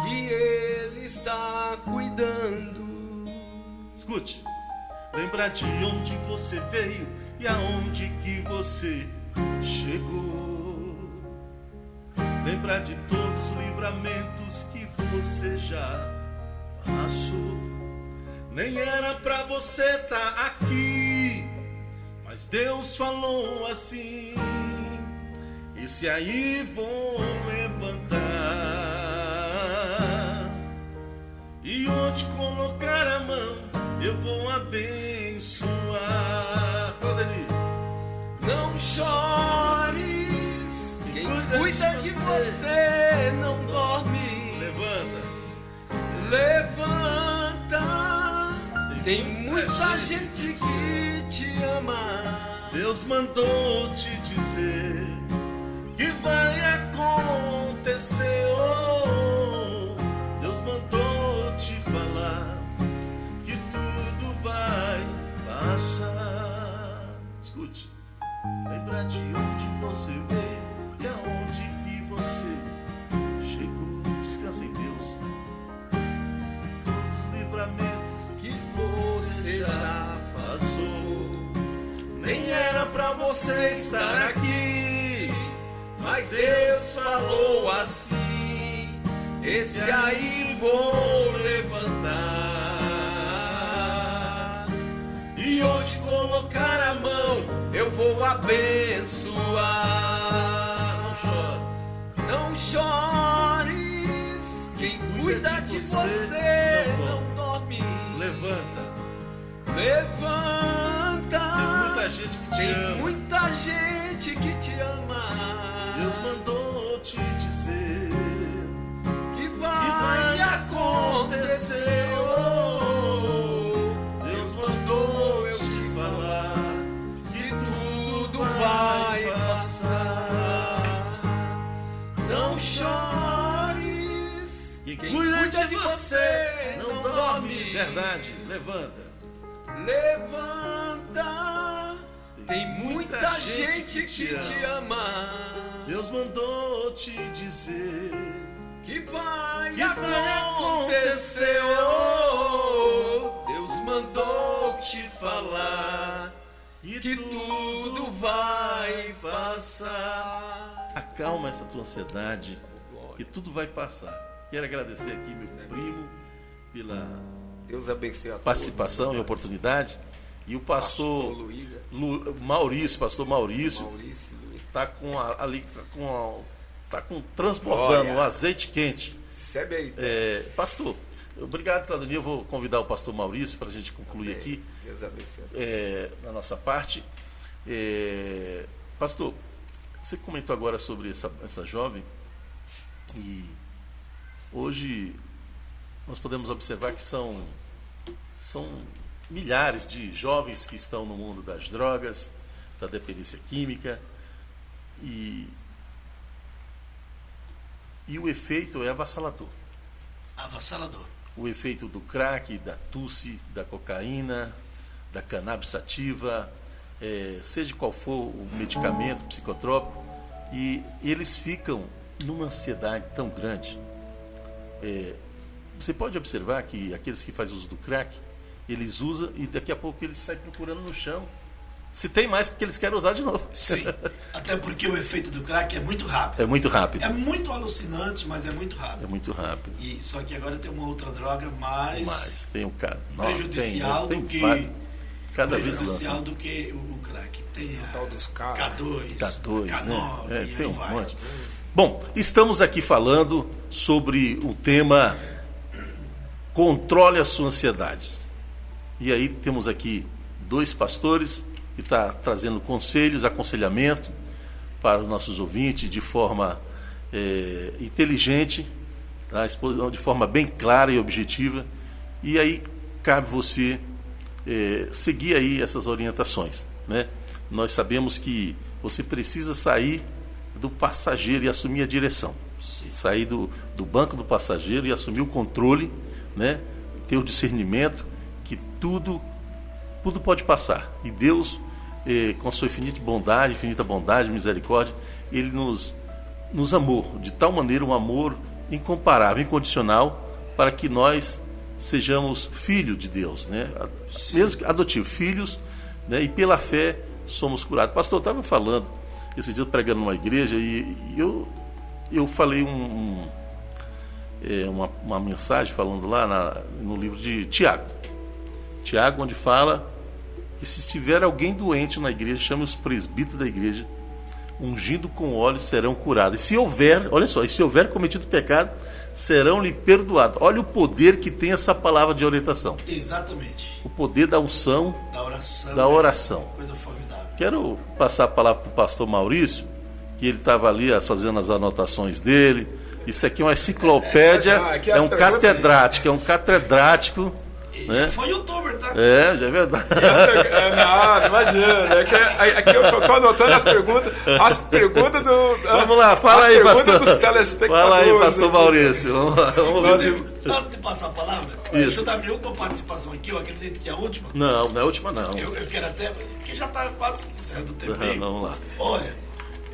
que Ele está cuidando. Escute. Lembra de onde você veio e aonde que você chegou. Lembra de todos os livramentos que você já passou. Nem era pra você estar aqui, mas Deus falou assim. E se aí vou levantar e onde colocar a mão eu vou abençoar. Não chores, quem cuida de você não dorme. Levanta, tem muita gente que te ama. Deus mandou te dizer que vai acontecer. Deus mandou te falar que tudo vai passar. Escute. Lembra de onde você veio e aonde que você chegou. Descansa em Deus. Todos os livramentos Que você já passou. Nem era pra você estar aqui, mas Deus falou assim. Esse aí vou levantar E onde colocar a mão eu vou abençoar. não chore. Não chores, quem cuida de você não dorme. Levanta. Levanta, Tem muita gente que te Tem ama. muita gente que te ama. Deus mandou te dizer que que vai acontecer. Deus mandou eu te falar Que tudo vai passar. Não chores. que Quem cuida de você não dorme. Verdade, levanta. Levanta. Tem muita gente que te ama. Deus mandou te dizer Que vai que vai acontecer. Deus mandou te falar que tudo vai passar. Acalma essa tua ansiedade, que tudo vai passar. Quero agradecer aqui meu primo pela Deus abençoe a todos. participação e oportunidade. E o pastor Maurício, pastor Maurício, Maurício Luiz. está transbordando Glória. um azeite quente. Recebe aí. Pastor, obrigado, Claudinho. Eu vou convidar o pastor Maurício para a gente concluir aqui Deus abençoe. na nossa parte. Pastor, você comentou agora sobre essa jovem e hoje nós podemos observar que são milhares de jovens que estão no mundo das drogas, da dependência química e o efeito é avassalador. Avassalador. O efeito do crack, da tusse, da cocaína, da cannabis sativa, seja qual for o medicamento psicotrópico, e eles ficam numa ansiedade tão grande. Você pode observar que aqueles que fazem uso do crack, eles usam e daqui a pouco eles saem procurando no chão. Se tem mais, porque eles querem usar de novo. Sim. Até porque o efeito do crack é muito rápido. É muito rápido. É muito alucinante, mas é muito É rápido. muito rápido. E só que agora tem uma outra droga mais Mas tem um cara prejudicial tem do que vários. Cada vez prejudicial lança. do que o crack. Tem a tal dos K. K2, K2, K9, né? e Tem aí um vai. monte. Bom, estamos aqui falando sobre o tema controle a sua ansiedade. E aí temos aqui dois pastores que estão trazendo conselhos, aconselhamento para os nossos ouvintes de forma inteligente, tá? De forma bem clara e objetiva. E aí cabe você seguir aí essas orientações, né? Nós sabemos que você precisa sair do passageiro e assumir a direção. Sair do banco do passageiro e assumir o controle, né? Ter o discernimento que tudo pode passar. E Deus, com sua infinita bondade, misericórdia, Ele nos amou de tal maneira, um amor incomparável, incondicional, para que nós sejamos filhos de Deus, né? Mesmo que adotivos, filhos, né? E pela fé somos curados. Pastor, eu estava falando esse dia pregando numa igreja e eu falei uma mensagem falando lá no livro de Tiago, onde fala que se estiver alguém doente na igreja, chame os presbíteros da igreja, ungindo com óleo serão curados. E se houver, olha só, se houver cometido pecado, serão-lhe perdoados. Olha o poder que tem essa palavra de orientação. Exatamente. O poder da unção, Da oração. da oração. Coisa formidável. Quero passar a palavra para o pastor Maurício, que ele estava ali fazendo as anotações dele. Isso aqui é uma enciclopédia, é um catedrático, né? Foi youtuber, tá? Já é verdade. Não, imagina. Aqui eu só estou anotando as perguntas do. Vamos lá, fala aí, pastor. Dos telespectadores. Fala aí, pastor Maurício. Vamos lá, vamos ver. Antes de passar a palavra, Isso. eu dar minha última participação aqui, eu acredito que é a última. Não é a última não. Eu quero até, porque já está quase encerrando o tempo aí. Vamos lá. Olha,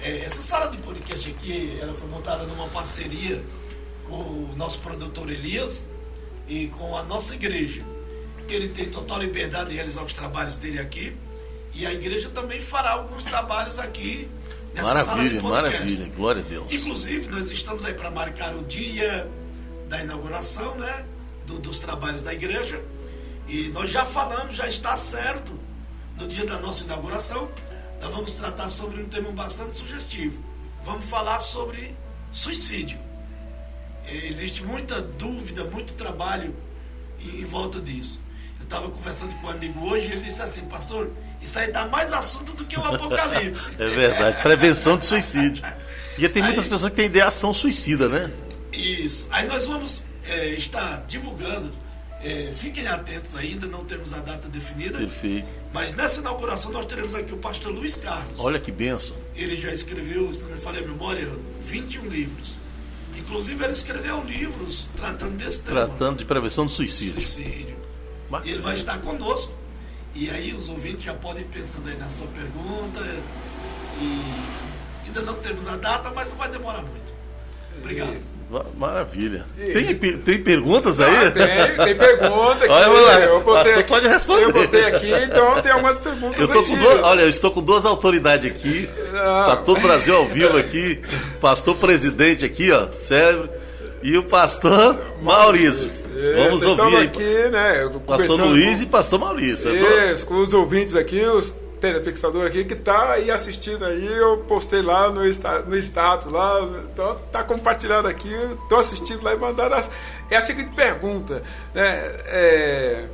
essa sala de podcast aqui, ela foi montada numa parceria com o nosso produtor Elias e com a nossa igreja. Ele tem total liberdade de realizar os trabalhos dele aqui e a igreja também fará alguns trabalhos aqui nessa sala de podcast. Maravilha, glória a Deus. Inclusive, nós estamos aí para marcar o dia da inauguração, né, dos trabalhos da igreja. E nós já falamos, já está certo, no dia da nossa inauguração, nós vamos tratar sobre um tema bastante sugestivo. Vamos falar sobre suicídio. Existe muita dúvida, muito trabalho em volta disso. Eu estava conversando com um amigo hoje e ele disse assim: pastor, Isso aí dá mais assunto do que o Apocalipse. É verdade, prevenção de suicídio. E tem muitas pessoas que têm ideação suicida, né? Isso. Aí nós vamos estar divulgando. Fiquem atentos ainda, não temos a data definida. Perfeito. Mas nessa inauguração nós teremos aqui o pastor Luiz Carlos. Olha que bênção. Ele já escreveu, se não me falha a memória, 21 livros. Inclusive ele escreveu livros tratando desse tema. Tratando de prevenção do suicídio. E ele vai estar conosco. E aí os ouvintes já podem ir pensando aí na sua pergunta. E ainda não temos a data, mas não vai demorar muito. Obrigado. Maravilha. Tem perguntas aí? Tem pergunta aqui. Olha, pastor pode responder. Eu botei aqui, então tem algumas perguntas eu estou com duas autoridades aqui. Está todo o Brasil ao vivo aqui. Pastor presidente aqui, ó, cérebro. E o pastor Maurício. Vamos ouvir aí. Aqui, né, pastor Luiz e pastor Maurício. Isso, com os ouvintes aqui, os telespectador aqui que tá aí assistindo aí, eu postei lá no status lá, então tá compartilhado aqui, tô assistindo lá e mandaram a seguinte pergunta, né,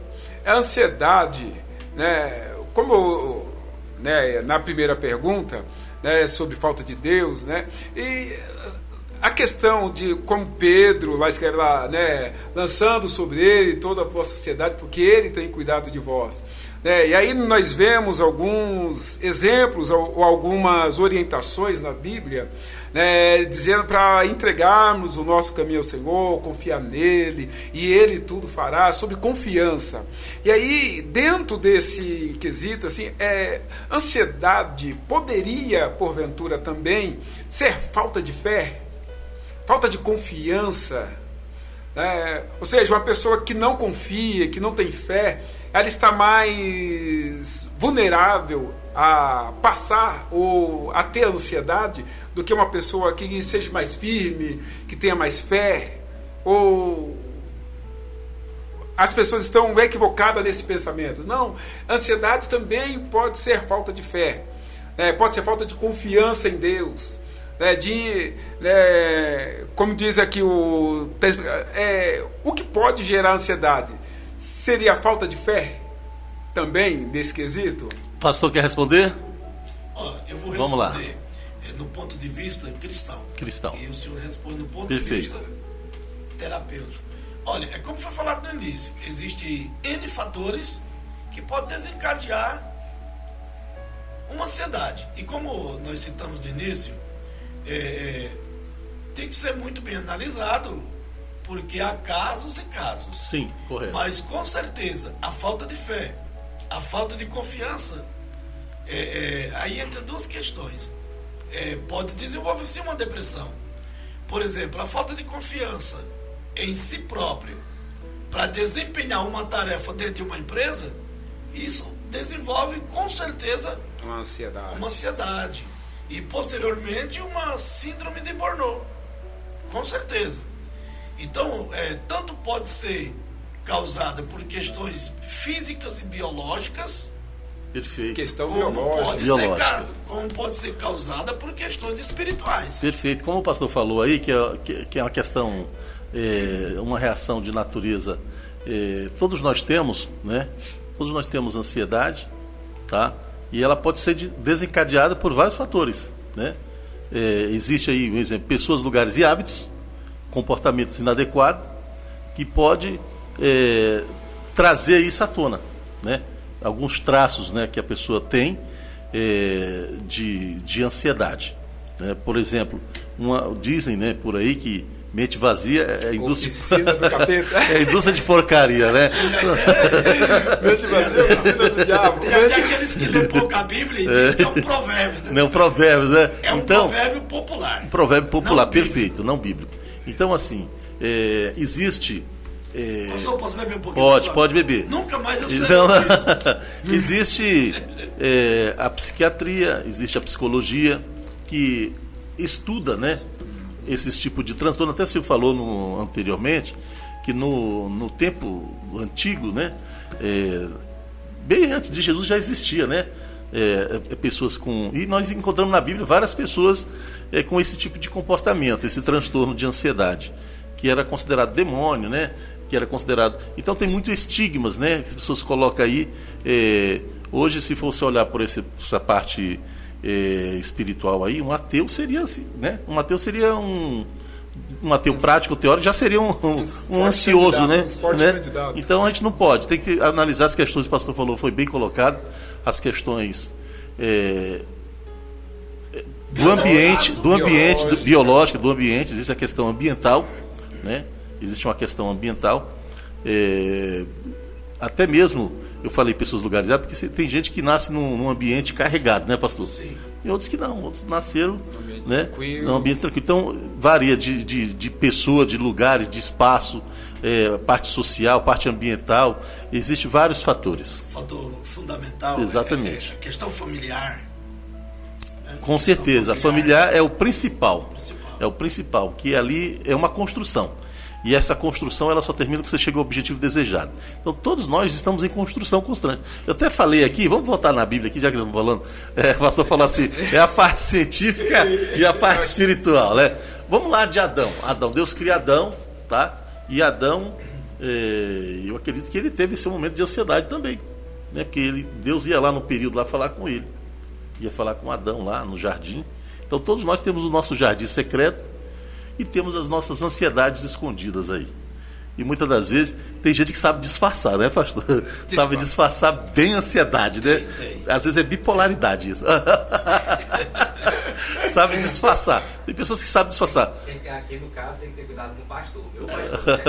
a ansiedade, né, como, né, na primeira pergunta, né, sobre falta de Deus, né, e a questão de como Pedro lá escreve lá, né, lançando sobre ele toda a vossa ansiedade, porque ele tem cuidado de vós. E aí nós vemos alguns exemplos ou algumas orientações na Bíblia, né, dizendo para entregarmos o nosso caminho ao Senhor, confiar nele, e ele tudo fará, sobre confiança. E aí, dentro desse quesito, assim, ansiedade poderia, porventura, também ser falta de fé, falta de confiança, né? Ou seja, uma pessoa que não confia, que não tem fé, ela está mais vulnerável a passar ou a ter ansiedade do que uma pessoa que seja mais firme, que tenha mais fé. Ou as pessoas estão equivocadas nesse pensamento. Não, ansiedade também pode ser falta de fé, pode ser falta de confiança em Deus. Como diz aqui o que pode gerar ansiedade? Seria a falta de fé também nesse quesito? Pastor, quer responder? Eu vou responder. Vamos lá. No ponto de vista cristão. E o senhor responde no ponto Perfeito. de vista terapêutico. Olha, é como foi falado no início, existem N fatores que podem desencadear uma ansiedade. E como nós citamos no início, tem que ser muito bem analisado, porque há casos e casos. Sim, correto. Mas com certeza a falta de fé, a falta de confiança, aí entra duas questões. Pode desenvolver sim uma depressão. Por exemplo, a falta de confiança em si próprio para desempenhar uma tarefa dentro de uma empresa, isso desenvolve com certeza uma ansiedade. E posteriormente uma síndrome de Burnout, com certeza. Então, tanto pode ser causada por questões físicas e biológicas, perfeito, questão como pode ser causada por questões espirituais. Perfeito. Como o pastor falou aí, que é uma questão, uma reação de natureza, todos nós temos, né? Todos nós temos ansiedade, tá? E ela pode ser desencadeada por vários fatores, né? Existe aí, por exemplo, pessoas, lugares e hábitos, comportamentos inadequados, que pode trazer isso à tona, né? Alguns traços, né, que a pessoa tem de ansiedade, né? Por exemplo, dizem, né, por aí que mente vazia é indústria do capeta. É indústria de porcaria, né? Mente vazia é oficina do diabo. Tem até aqueles que lêem pouco a Bíblia e dizem que é um provérbio, né? Não, provérbios, né? É um provérbio popular. Um provérbio popular, não perfeito, bíblico. Não bíblico. Então, assim, existe... Posso beber um pouquinho? Pode beber. Nunca mais eu sei disso. Existe a psiquiatria, existe a psicologia, que estuda, né, esses tipos de transtorno. Até o senhor falou anteriormente que no tempo antigo, né, bem antes de Jesus já existia, né, pessoas com... E nós encontramos na Bíblia várias pessoas com esse tipo de comportamento, esse transtorno de ansiedade, que era considerado demônio, né, que era considerado... Então tem muitos estigmas, né, que as pessoas colocam aí, Hoje, se fosse olhar por essa parte espiritual aí, um ateu seria assim, né? Um ateu seria um ateu prático, teórico, já seria um ansioso, né? Então a gente não pode, tem que analisar as questões, o pastor falou, foi bem colocado, as questões do ambiente, biológico, do ambiente, existe a questão ambiental, né? Existe uma questão ambiental, até mesmo, eu falei pessoas localizadas, porque tem gente que nasce num ambiente carregado, né, pastor? Sim. Tem outros que não, outros nasceram num ambiente tranquilo. Então, varia de pessoa, de lugares, de espaço, parte social, parte ambiental, existem vários fatores. Fator fundamental. Exatamente. A questão familiar. Né? Com certeza, a familiar é o principal. É o principal, que ali é uma construção. E essa construção ela só termina quando você chega ao objetivo desejado. Então todos nós estamos em construção constante. Eu até falei aqui, vamos voltar na Bíblia aqui, já que estamos falando, o pastor falou assim, é a parte científica e a parte espiritual, né? Vamos lá de Adão. Deus cria Adão, tá? E Adão, eu acredito que ele teve esse momento de ansiedade também, né? Porque Deus ia lá no período lá falar com ele. Ia falar com Adão lá no jardim. Então todos nós temos o nosso jardim secreto, e temos as nossas ansiedades escondidas aí. E muitas das vezes tem gente que sabe disfarçar, né, pastor? Sabe disfarçar bem a ansiedade, né? Tem. Às vezes é bipolaridade isso. Sabe disfarçar. Tem pessoas que sabem disfarçar. Aqui no caso tem que ter cuidado com o pastor. Meu pastor, né?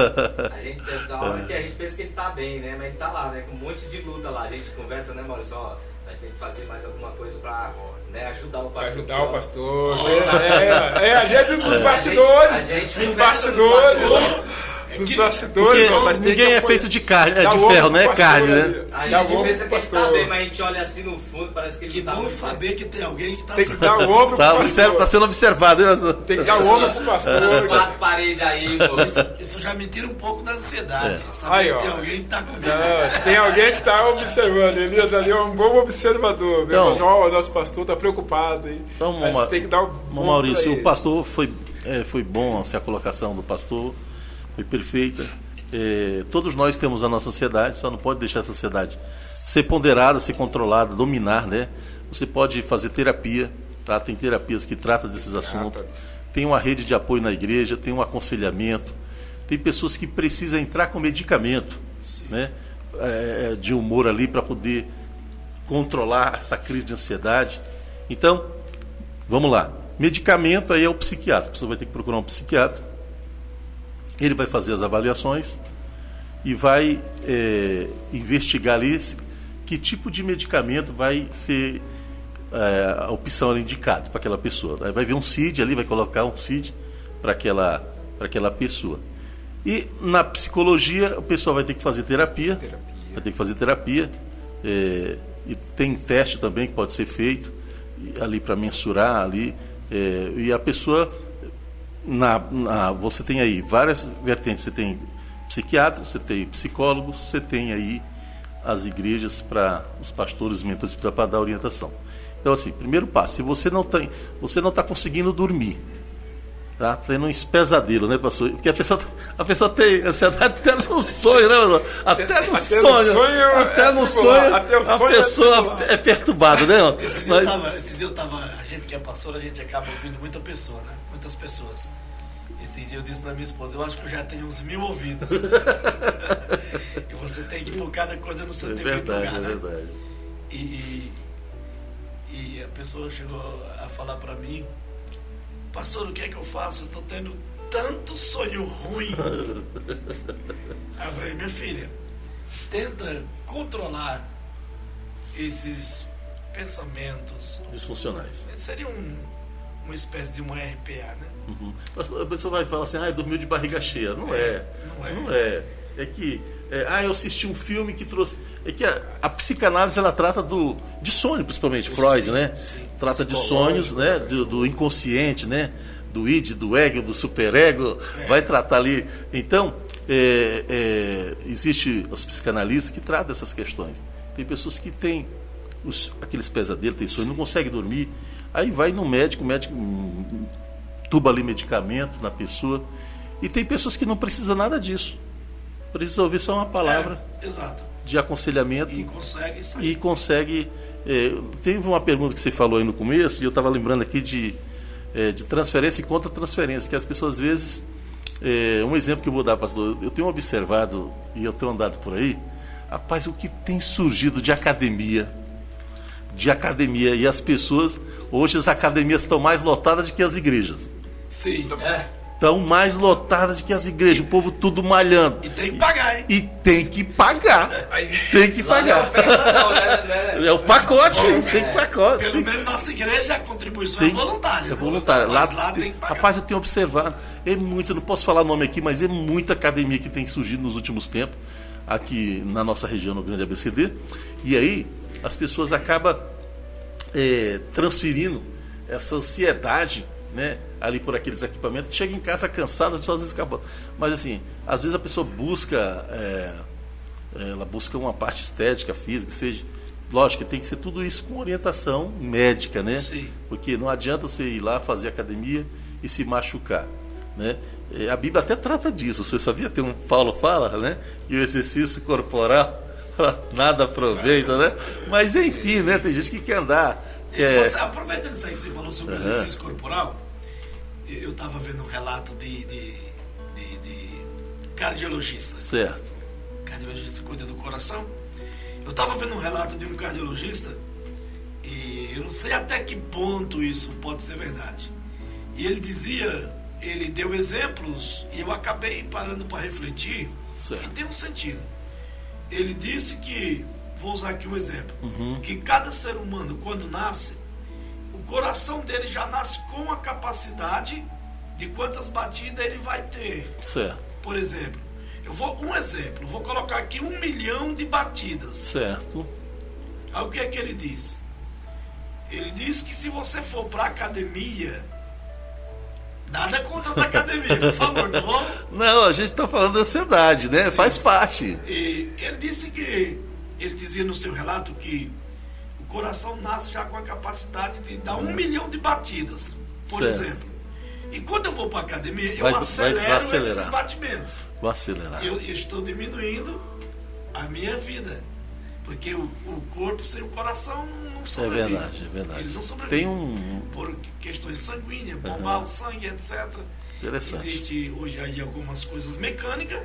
A gente tem da hora que a gente pensa que ele tá bem, né? Mas ele tá lá, né? Com um monte de luta lá. A gente conversa, né, Maurício? Ó, nós temos que fazer mais alguma coisa pra, né, ajudar o pastor. Ajudar o pastor. A gente dos bastidores. Dos bastidores. Dos bastidores, porque ninguém é feito de carne, de ferro, não é carne, né? A gente pensa que ele tá bem, mas a gente olha assim no fundo, parece que ele Que tá bom saber que tem alguém que tá Tem que dar o ombro pro pastor. Tá sendo observado, né? Tem que dar o ombro pro pastor. Quatro paredes aí, pô. Isso já me tira um pouco da ansiedade. Saber Aí, que ó. tem alguém que tá comigo. Tem alguém que está observando. Elias ali é um bom observador. Então, Mas, ó, o nosso pastor está preocupado. Hein? Então, mas tem que dar o Maurício, o pastor foi bom, assim, a colocação do pastor foi perfeita. Todos nós temos a nossa ansiedade, só não pode deixar essa ansiedade ser ponderada, ser controlada, dominar, né? Você pode fazer terapia, tá? Tem terapias que tratam desses assuntos. Tem uma rede de apoio na igreja, tem um aconselhamento. Tem pessoas que precisam entrar com medicamento, né? De humor ali para poder controlar essa crise de ansiedade. Então, vamos lá. Medicamento aí é o psiquiatra. A pessoa vai ter que procurar um psiquiatra. Ele vai fazer as avaliações e vai investigar ali que tipo de medicamento vai ser a opção indicada para aquela pessoa. Aí vai ver um CID ali, vai colocar um CID para aquela pessoa. E na psicologia, o pessoal vai ter que fazer terapia. Vai ter que fazer terapia. E tem teste também que pode ser feito ali para mensurar ali. E a pessoa... você tem aí várias vertentes, você tem psiquiatras, você tem psicólogos, você tem aí as igrejas para os pastores, os mentores para dar orientação. Então assim, primeiro passo, se você não está conseguindo dormir, tá tendo uns pesadelos, né, pastor? Porque a pessoa tem ansiedade até no sonho, né? Até no sonho a pessoa é perturbada, né? Esse dia a gente que é pastor, a gente acaba ouvindo muita pessoa, né? Muitas pessoas. Esse dia eu disse para minha esposa, eu acho que eu já tenho uns 1000 ouvidos. E você tem que pôr cada coisa no seu devido lugar, né? Verdade. E a pessoa chegou a falar para mim, pastor, o que é que eu faço? Eu tô tendo tanto sonho ruim. Aí eu falei, minha filha, tenta controlar esses pensamentos Disfuncionais. Seria uma espécie de uma RPA, né? Uhum. A pessoa vai falar assim, dormiu de barriga cheia. Não é. É que eu assisti um filme que trouxe. É que a psicanálise ela trata de sonho, principalmente. Freud, né? Sim. Trata de sonhos, né? Do inconsciente, né? Do id, do ego, do superego. Vai tratar ali. Então, existe os psicanalistas que tratam essas questões. Tem pessoas que têm aqueles pesadelos, tem sonho, não consegue dormir. Aí vai no médico, o médico tuba ali medicamento na pessoa. E tem pessoas que não precisam nada disso. Precisa ouvir só uma palavra. Exato. de aconselhamento E consegue sair. Teve uma pergunta que você falou aí no começo, e eu estava lembrando aqui de transferência e contra-transferência, que as pessoas às vezes... um exemplo que eu vou dar, pastor, eu tenho observado, e eu tenho andado por aí, rapaz, o que tem surgido de academia, e as pessoas, hoje as academias estão mais lotadas do que as igrejas. Sim. Estão mais lotadas do que as igrejas, o povo tudo malhando. E tem que pagar, hein? E tem que pagar. Tem que pagar. É o pacote, tem pacote. Pelo menos nossa igreja a contribuição é voluntária. É voluntária. Lá tem que pagar. Rapaz, eu tenho observado, eu não posso falar nome aqui, mas é muita academia que tem surgido nos últimos tempos, aqui na nossa região, no Grande ABCD. E aí, as pessoas acabam transferindo essa ansiedade, né, ali por aqueles equipamentos, chega em casa cansada, a pessoa às vezes acaba. Mas assim, às vezes a pessoa busca ela busca uma parte estética, física, seja, lógico que tem que ser tudo isso com orientação médica, né? Sim. Porque não adianta você ir lá fazer academia e se machucar, né? A Bíblia até trata disso, você sabia? Paulo fala, né, que o exercício corporal nada aproveita, né? Mas enfim, né, tem gente que quer andar. Você, aproveitando isso aí que você falou sobre o exercício corporal, eu estava vendo um relato de cardiologista. Certo. Cardiologista que cuida do coração. Eu estava vendo um relato de um cardiologista e eu não sei até que ponto isso pode ser verdade. E ele deu exemplos e eu acabei parando para refletir. Certo. E tem um sentido. Ele disse que, vou usar aqui um exemplo, Uhum. que cada ser humano, quando nasce, o coração dele já nasce com a capacidade de quantas batidas ele vai ter. Certo. Por exemplo, vou colocar aqui 1 milhão de batidas. Certo. Aí o que é que ele diz? Ele diz que se você for para academia, nada contra as academias, por favor, não vamos? Não, a gente está falando da ansiedade, né? Sim. Faz parte. E ele disse que, ele dizia no seu relato que o coração nasce já com a capacidade de dar 1 milhão de batidas, por Certo. exemplo. E quando eu vou para a academia, eu Vai acelero acelerar. esses batimentos. Vou acelerar. Eu estou diminuindo a minha vida. Porque o corpo sem o coração não sobrevive. É verdade. Ele não sobrevive. Tem por questões sanguíneas, bombar o sangue, etc. Interessante. Existe hoje aí algumas coisas mecânicas,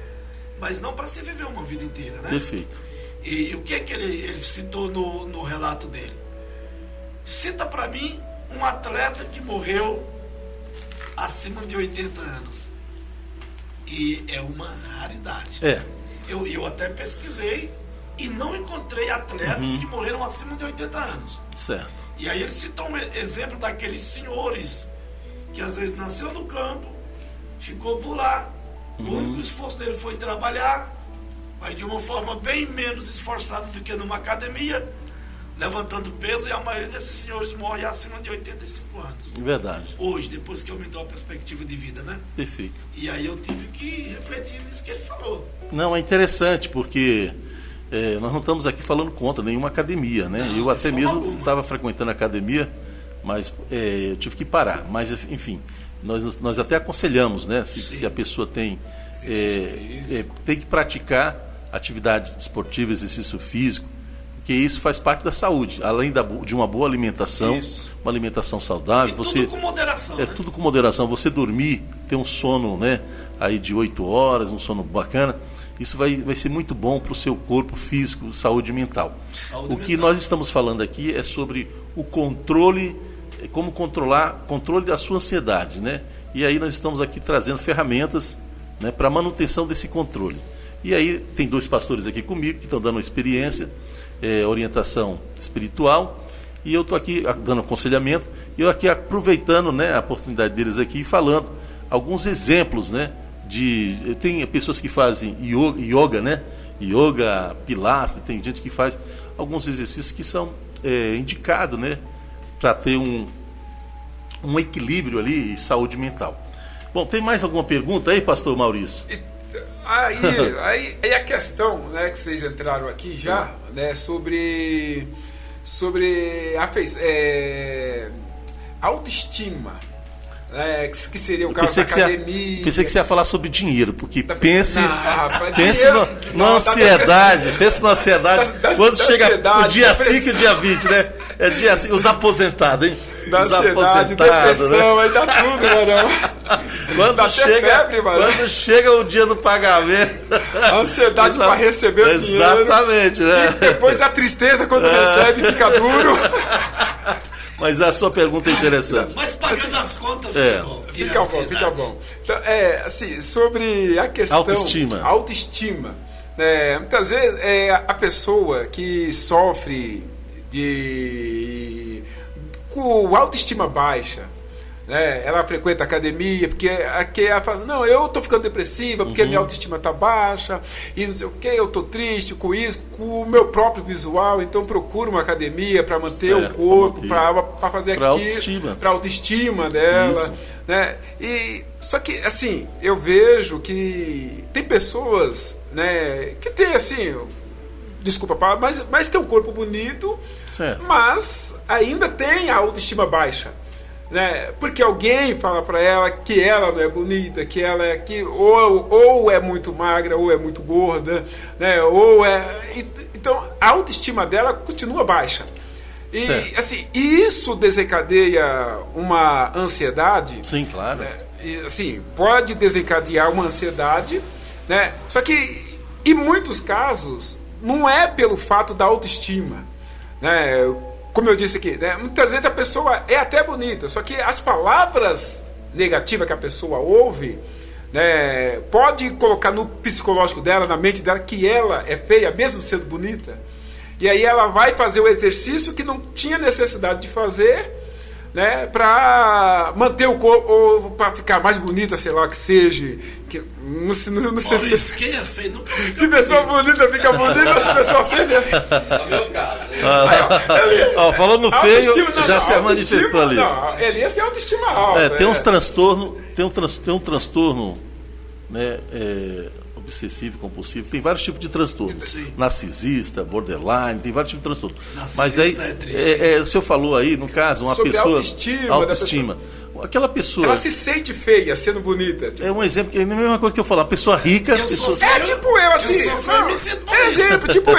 mas não para se viver uma vida inteira, né? Perfeito. E o que é que ele citou no relato dele? Cita para mim um atleta que morreu acima de 80 anos. E é uma raridade. Eu até pesquisei e não encontrei atletas que morreram acima de 80 anos. Certo. E aí ele citou um exemplo daqueles senhores que às vezes nasceu no campo, ficou por lá, o único esforço dele foi trabalhar, mas de uma forma bem menos esforçada do que numa academia, levantando peso, e a maioria desses senhores morre acima de 85 anos. Verdade. Hoje, depois que aumentou a perspectiva de vida, né? Perfeito. E aí eu tive que refletir nisso que ele falou. Não, é interessante porque nós não estamos aqui falando contra nenhuma academia, né? Não, eu até mesmo alguma. estava frequentando a academia, mas eu tive que parar. Mas, enfim, nós até aconselhamos, né? Se a pessoa tem que praticar atividade esportiva, exercício físico, porque isso faz parte da saúde, além de uma boa alimentação, uma alimentação saudável. E tudo com moderação, né? Tudo com moderação. Você dormir, ter um sono, né, aí de 8 horas, um sono bacana, isso vai ser muito bom para o seu corpo físico, saúde mental. Que nós estamos falando aqui é sobre o controle, como controle da sua ansiedade, né? E aí nós estamos aqui trazendo ferramentas, né, para manutenção desse controle. E aí tem 2 pastores aqui comigo que estão dando experiência, orientação espiritual, e eu estou aqui dando aconselhamento, e eu aqui aproveitando, né, a oportunidade deles aqui e falando alguns exemplos, né, tem pessoas que fazem yoga, né, yoga, pilates, tem gente que faz alguns exercícios que são indicados, né, para ter um equilíbrio ali e saúde mental. Bom, tem mais alguma pergunta aí, pastor Maurício? Aí a questão, né, que vocês entraram aqui já, né, sobre a autoestima. que seria o caso da academia. Pensei que você ia falar sobre dinheiro, porque pense dinheiro, na ansiedade, pense na ansiedade, quando chega ansiedade, o dia 5 e o dia 20, né? É dia 5, os aposentados, hein? Da os ansiedade, depressão, né? Aí dá tudo, mano. Quando chega o dia do pagamento. A ansiedade para receber o dinheiro. Exatamente, né? E depois a tristeza quando recebe, fica duro. Mas a sua pergunta é interessante. Mas pagando as contas, fica bom. Então, assim, sobre a questão... Autoestima. Muitas vezes a pessoa que sofre com autoestima baixa, né? Ela frequenta a academia porque ela fala, não, eu tô ficando depressiva porque minha autoestima tá baixa e não sei o que, eu tô triste com isso, com o meu próprio visual, então procuro uma academia para manter o corpo, para fazer aquilo, para autoestima dela, né? E só que assim, eu vejo que tem pessoas, né, que tem assim, desculpa a palavra, mas tem um corpo bonito, certo, mas ainda tem a autoestima baixa, né? Porque alguém fala para ela que ela não é bonita, que ela é ou é muito magra, ou é muito gorda, né? Então a autoestima dela continua baixa. E certo, assim, isso desencadeia uma ansiedade. Sim, claro. Né? E, assim, pode desencadear uma ansiedade, né? Só que em muitos casos não é pelo fato da autoestima, né? Como eu disse aqui, né? Muitas vezes a pessoa é até bonita, só que as palavras negativas que a pessoa ouve, né, pode colocar no psicológico dela, na mente dela, que ela é feia, mesmo sendo bonita. E aí ela vai fazer o exercício que não tinha necessidade de fazer, né, para manter o corpo, ou para ficar mais bonita, sei lá, que seja. Que, não sei se quem é feio nunca fica que pessoa bonita fica bonita, se pessoa feia. No meu caso. Falando feio, já se manifestou ali. Não, Elias tem autoestima alta. Tem uns transtornos, tem um transtorno, né, obsessivo, compulsivo, tem vários tipos de transtorno. Sim. Narcisista, borderline, tem vários tipos de transtorno. Mas aí, o senhor falou aí, no caso, uma sobre pessoa... Autoestima. Aquela pessoa... Ela se sente feia, sendo bonita. Tipo. É um exemplo, que é a mesma coisa que eu falar, pessoa rica... tipo eu, assim... Eu sou feio, me sinto bonito. Exemplo, tipo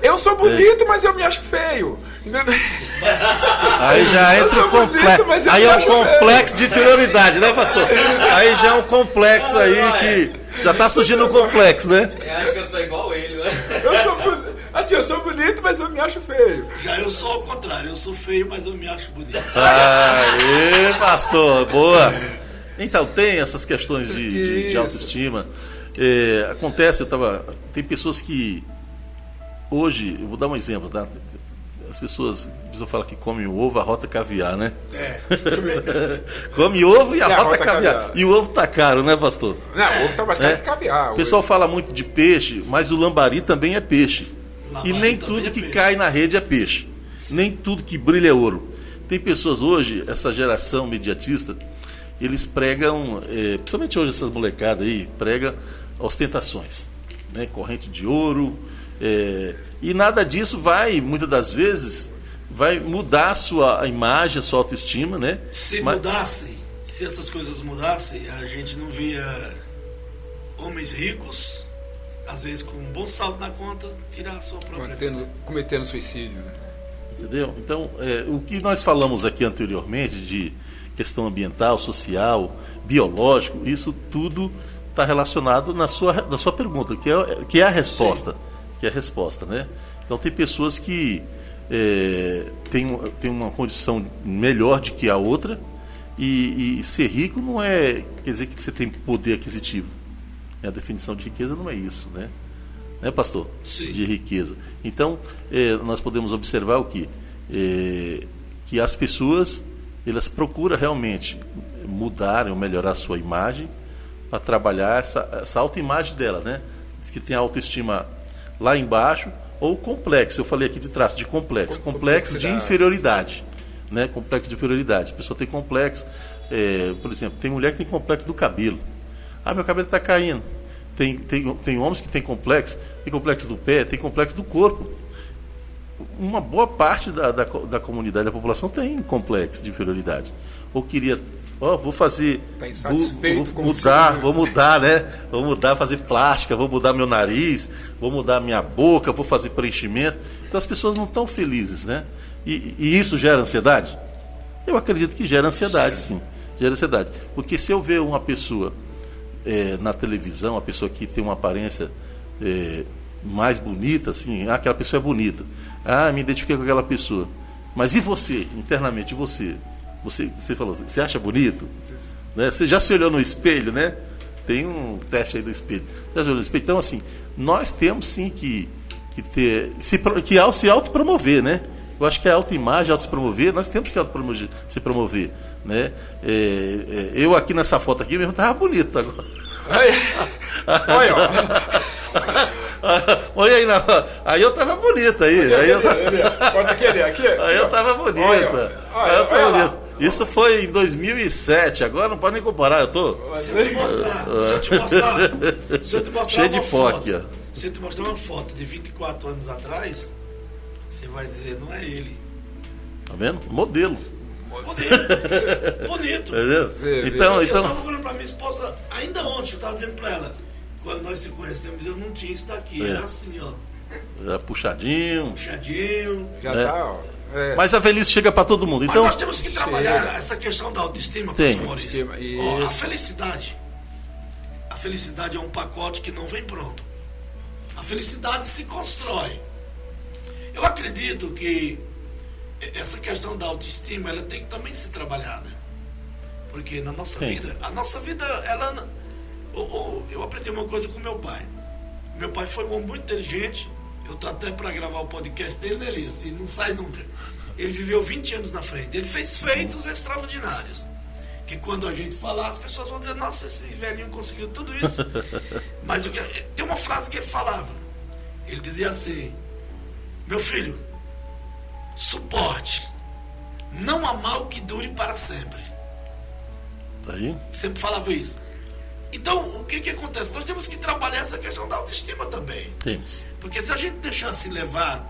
eu sou bonito, mas eu me acho feio. Aí já entra o complexo. Aí é um complexo de inferioridade, né, pastor? Aí já é um complexo aí que... Já tá surgindo um complexo, né? Eu acho que eu sou igual ele, né? Eu sou bonito, mas eu me acho feio. Já eu sou ao contrário, eu sou feio, mas eu me acho bonito. Aê, pastor, boa. Então, tem essas questões de autoestima. Acontece, tem pessoas que... Hoje, eu vou dar um exemplo, tá? As pessoas falam que comem o ovo, arrota caviar, né? Come ovo e arrota caviar. E o ovo tá caro, né, pastor? Não, o ovo tá mais caro que caviar. O pessoal fala muito de peixe, mas o lambari também é peixe. E nem tudo que cai na rede é peixe. Sim. Nem tudo que brilha é ouro. Tem pessoas hoje, essa geração mediatista, eles pregam, principalmente hoje essas molecadas aí, pregam ostentações, né? Corrente de ouro, e nada disso vai, muitas das vezes, vai mudar a sua imagem, a sua autoestima, né? Se essas coisas mudassem, a gente não via homens ricos, às vezes com um bom saldo na conta, tirar a sua própria vida. Cometendo suicídio, né? Entendeu? Então, o que nós falamos aqui anteriormente de questão ambiental, social, biológico, isso tudo está relacionado na sua pergunta, que é a resposta. Sim. Que é a resposta, né? Então, tem pessoas que têm uma condição melhor do que a outra, e ser rico não quer dizer que você tem poder aquisitivo. A definição de riqueza não é isso, né? Né, pastor? Sim. De riqueza. Então, nós podemos observar o quê? Que as pessoas, elas procuram realmente mudar ou melhorar a sua imagem para trabalhar essa autoimagem dela, né? Diz que tem a autoestima lá embaixo, ou complexo, eu falei aqui de traço de complexo de inferioridade, né? Complexo de inferioridade. A pessoa tem complexo, por exemplo, tem mulher que tem complexo do cabelo. Meu cabelo está caindo. Tem homens que têm complexo do pé, tem complexo do corpo. Uma boa parte da comunidade, da população tem complexo de inferioridade. Ou queria vou fazer... Está insatisfeito com vou mudar, né? Vou mudar, fazer plástica, vou mudar meu nariz, vou mudar minha boca, vou fazer preenchimento. Então as pessoas não estão felizes, né? E isso gera ansiedade? Eu acredito que gera ansiedade, sim. Gera ansiedade. Porque se eu ver uma pessoa na televisão, uma pessoa que tem uma aparência mais bonita, assim, aquela pessoa é bonita. Me identifiquei com aquela pessoa. Mas e você, internamente, você falou, você acha bonito? Né? Você já se olhou no espelho, né? Tem um teste aí do espelho. Você já se olhou no espelho? Então, assim, nós temos sim que se autopromover, né? Eu acho que a autoimagem, se promover, nós temos que se promover, né? Eu aqui nessa foto aqui mesmo estava bonito agora. Olha, olha aí, aí eu tava bonito aí. Corta aqui. Aí eu tava bonita. Olha. Isso foi em 2007, agora não pode nem comparar, eu tô... Se eu te mostrar cheio de foto, foco. se eu te mostrar uma foto de 24 anos atrás, você vai dizer, não é ele. Tá vendo? Modelo. Bonito. Entendeu? Então... Eu tava falando pra minha esposa, ainda ontem, eu tava dizendo pra ela, quando nós se conhecemos, eu não tinha isso daqui, era assim, ó. Era puxadinho. Já tá, ó. Mas a velhice chega para todo mundo. Então, mas nós temos que trabalhar essa questão da autoestima, professor Maurício. A felicidade é um pacote que não vem pronto. A felicidade se constrói. Eu acredito que essa questão da autoestima, ela tem que também ser trabalhada. Porque na nossa vida, ela... Eu aprendi uma coisa com meu pai. Meu pai foi um homem muito inteligente. Eu tô até para gravar o podcast dele, né, Elias? E não sai nunca. Ele viveu 20 anos na frente. Ele fez feitos extraordinários. Que quando a gente falar, as pessoas vão dizer, nossa, esse velhinho conseguiu tudo isso. Mas tem uma frase que ele falava. Ele dizia assim, meu filho, suporte. Não há mal que dure para sempre. Aí? Sempre falava isso. Então, o que acontece? Nós temos que trabalhar essa questão da autoestima também. Temos. Porque se a gente deixar se levar,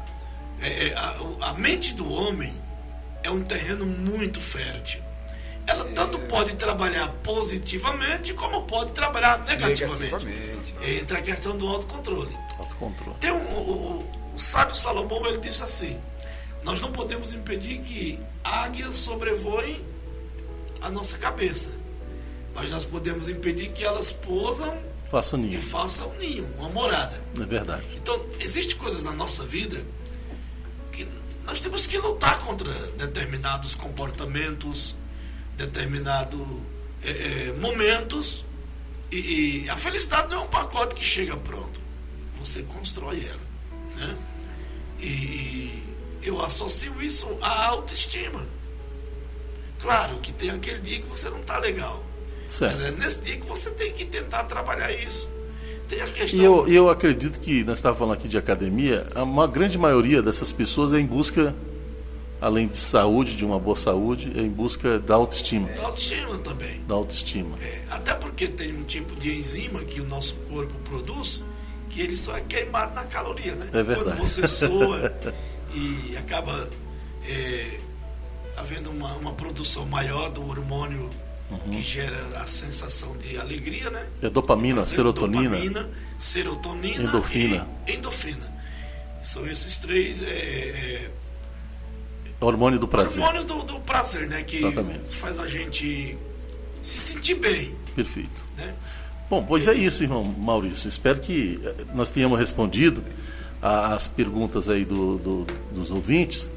a mente do homem é um terreno muito fértil. Ela tanto pode trabalhar positivamente, como pode trabalhar negativamente. Entra a questão do autocontrole. Tem o sábio Salomão, ele disse assim, nós não podemos impedir que águias sobrevoem a nossa cabeça. Mas nós podemos impedir que elas pousam e façam um ninho, uma morada. É verdade. Então, existem coisas na nossa vida que nós temos que lutar contra determinados comportamentos, determinados momentos. E a felicidade não é um pacote que chega pronto. Você constrói ela. Né? E eu associo isso à autoestima. Claro que tem aquele dia que você não está legal. Certo. Mas é nesse dia que você tem que tentar trabalhar isso. Tem a questão... E eu acredito que, nós estávamos falando aqui de academia, uma grande maioria dessas pessoas é em busca, além de saúde, de uma boa saúde, é em busca da autoestima. Da autoestima também. Da autoestima. Até porque tem um tipo de enzima que o nosso corpo produz, que ele só é queimado na caloria, né? É verdade. Quando você soa e acaba havendo uma produção maior do hormônio que gera a sensação de alegria, né? É dopamina, serotonina. Serotonina endorfina. E endorfina. São esses três hormônio do prazer. Hormônio do prazer, né? Que exatamente. Faz a gente se sentir bem. Perfeito. Né? Bom, pois é isso, irmão Maurício. Espero que nós tenhamos respondido as perguntas aí dos ouvintes.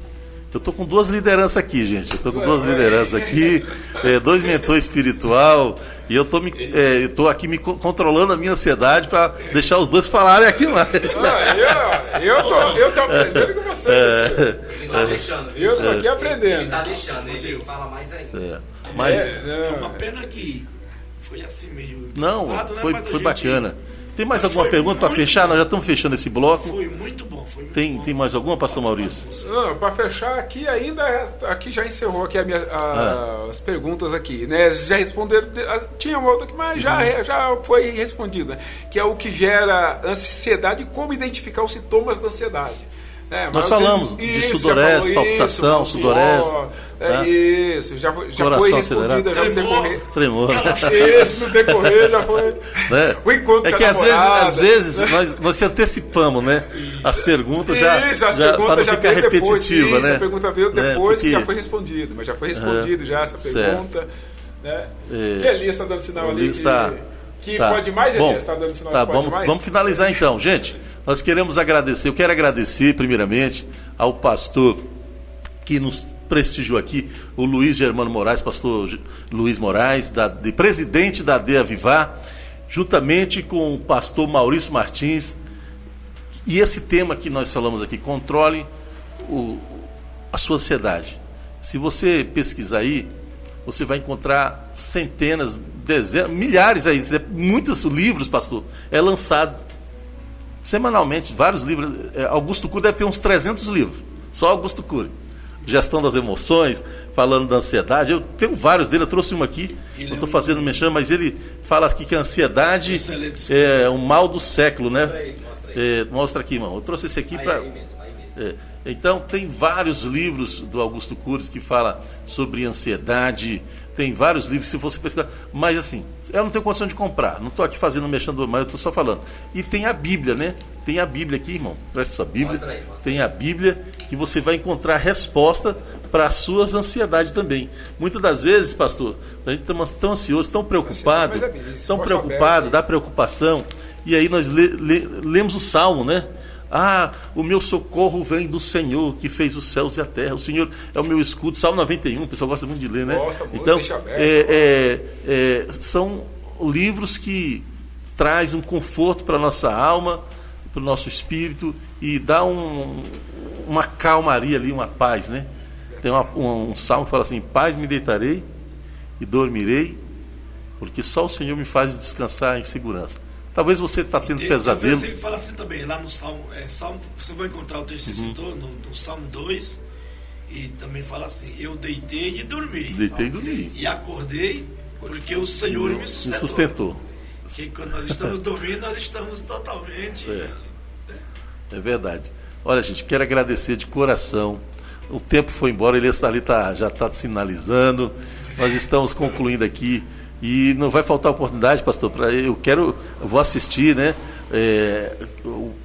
Eu estou com duas lideranças aqui, gente. Eu estou com duas lideranças aqui, dois mentores espiritual, e eu estou aqui me controlando a minha ansiedade para deixar os dois falarem aqui mais. Eu estou aprendendo com vocês. Ele está deixando. Eu estou aqui aprendendo. Ele está deixando, ele fala mais ainda. É uma pena que foi assim meio... Não, pesado, né? foi bacana. Tem mais alguma pergunta para fechar? Nós já estamos fechando esse bloco. Foi muito bom. Tem mais alguma, pastor Maurício? Não, para fechar aqui aqui já encerrou aqui as perguntas aqui, né? Já responderam, tinha uma outra aqui, mas já foi respondida, né? Que é o que gera ansiedade e como identificar os sintomas da ansiedade. Nós falamos de sudorese, palpitação, sudorese. Isso, já foi respondida já no decorrer. Tremor. Isso, no decorrer já foi. Né? O encontro é que às vezes nós se antecipamos, né? As perguntas para não ficar repetitiva, né? A pergunta veio depois que já foi respondido, mas já foi respondido já essa pergunta. Né? Que Elias está dando sinal ali que pode mais, Elias está dando sinal que pode mais. Vamos finalizar então, gente. Nós queremos agradecer, eu quero agradecer primeiramente ao pastor que nos prestigiou aqui, o Luiz Germano Moraes, pastor Luiz Moraes, presidente da AD Avivar, juntamente com o pastor Maurício Martins. E esse tema que nós falamos aqui, controle a sua ansiedade. Se você pesquisar aí, você vai encontrar centenas, dezenas, milhares aí, muitos livros, pastor, é lançado semanalmente, vários livros. Augusto Cury deve ter uns 300 livros, só Augusto Cury. Gestão das emoções, falando da ansiedade. Eu tenho vários dele, eu trouxe um aqui, eu estou fazendo mexendo, mas ele fala aqui que a ansiedade é um mal do século, né? Mostra aqui, irmão. Eu trouxe esse aqui para. Então, tem vários livros do Augusto Cury que fala sobre ansiedade. Tem vários livros, se você pesquisar. Mas assim, eu não tenho condição de comprar. Não estou aqui mexendo, mas eu estou só falando. E tem a Bíblia, né? Tem a Bíblia aqui, irmão. Presta essa Bíblia. Mostra aí. Tem a Bíblia que você vai encontrar resposta para as suas ansiedades também. Muitas das vezes, pastor, a gente está tão ansioso, tão preocupado, dá preocupação. E aí nós lemos o Salmo, né? O meu socorro vem do Senhor, que fez os céus e a terra. O Senhor é o meu escudo. Salmo 91, o pessoal gosta muito de ler, né? Então, são livros que trazem um conforto para a nossa alma, para o nosso espírito, e dá uma calmaria ali, uma paz, né? Tem um salmo que fala assim: paz me deitarei e dormirei, porque só o Senhor me faz descansar em segurança. Talvez você está tendo pesadelo. Tem fala assim também, lá no Salmo, você vai encontrar o texto que você citou, no Salmo 2, e também fala assim: eu deitei e dormi. E acordei porque o Senhor me sustentou. Porque quando nós estamos dormindo, nós estamos totalmente... É verdade. Olha, gente, quero agradecer de coração. O tempo foi embora, ele já está sinalizando. Nós estamos concluindo aqui. E não vai faltar oportunidade, pastor, eu vou assistir, né,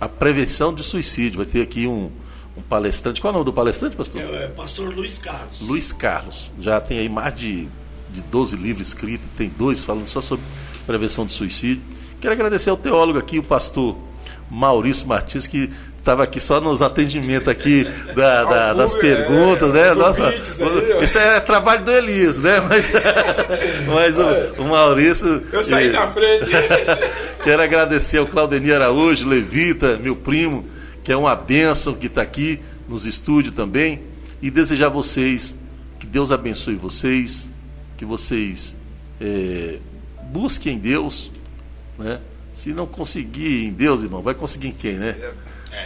a prevenção de suicídio. Vai ter aqui um palestrante. Qual é o nome do palestrante, pastor? Pastor Luiz Carlos. Luiz Carlos. Já tem aí mais de 12 livros escritos, tem 2 falando só sobre prevenção de suicídio. Quero agradecer ao teólogo aqui, o pastor Maurício Martins, que estava aqui só nos atendimentos aqui das perguntas, né? Nossa, isso é trabalho do Elias, né? Mas o Maurício... Eu saí na frente. Quero agradecer ao Claudenir Araújo, levita, meu primo, que é uma bênção, que está aqui nos estúdios também, e desejar a vocês que Deus abençoe vocês, que vocês busquem Deus, né? Se não conseguir em Deus, irmão, vai conseguir em quem, né?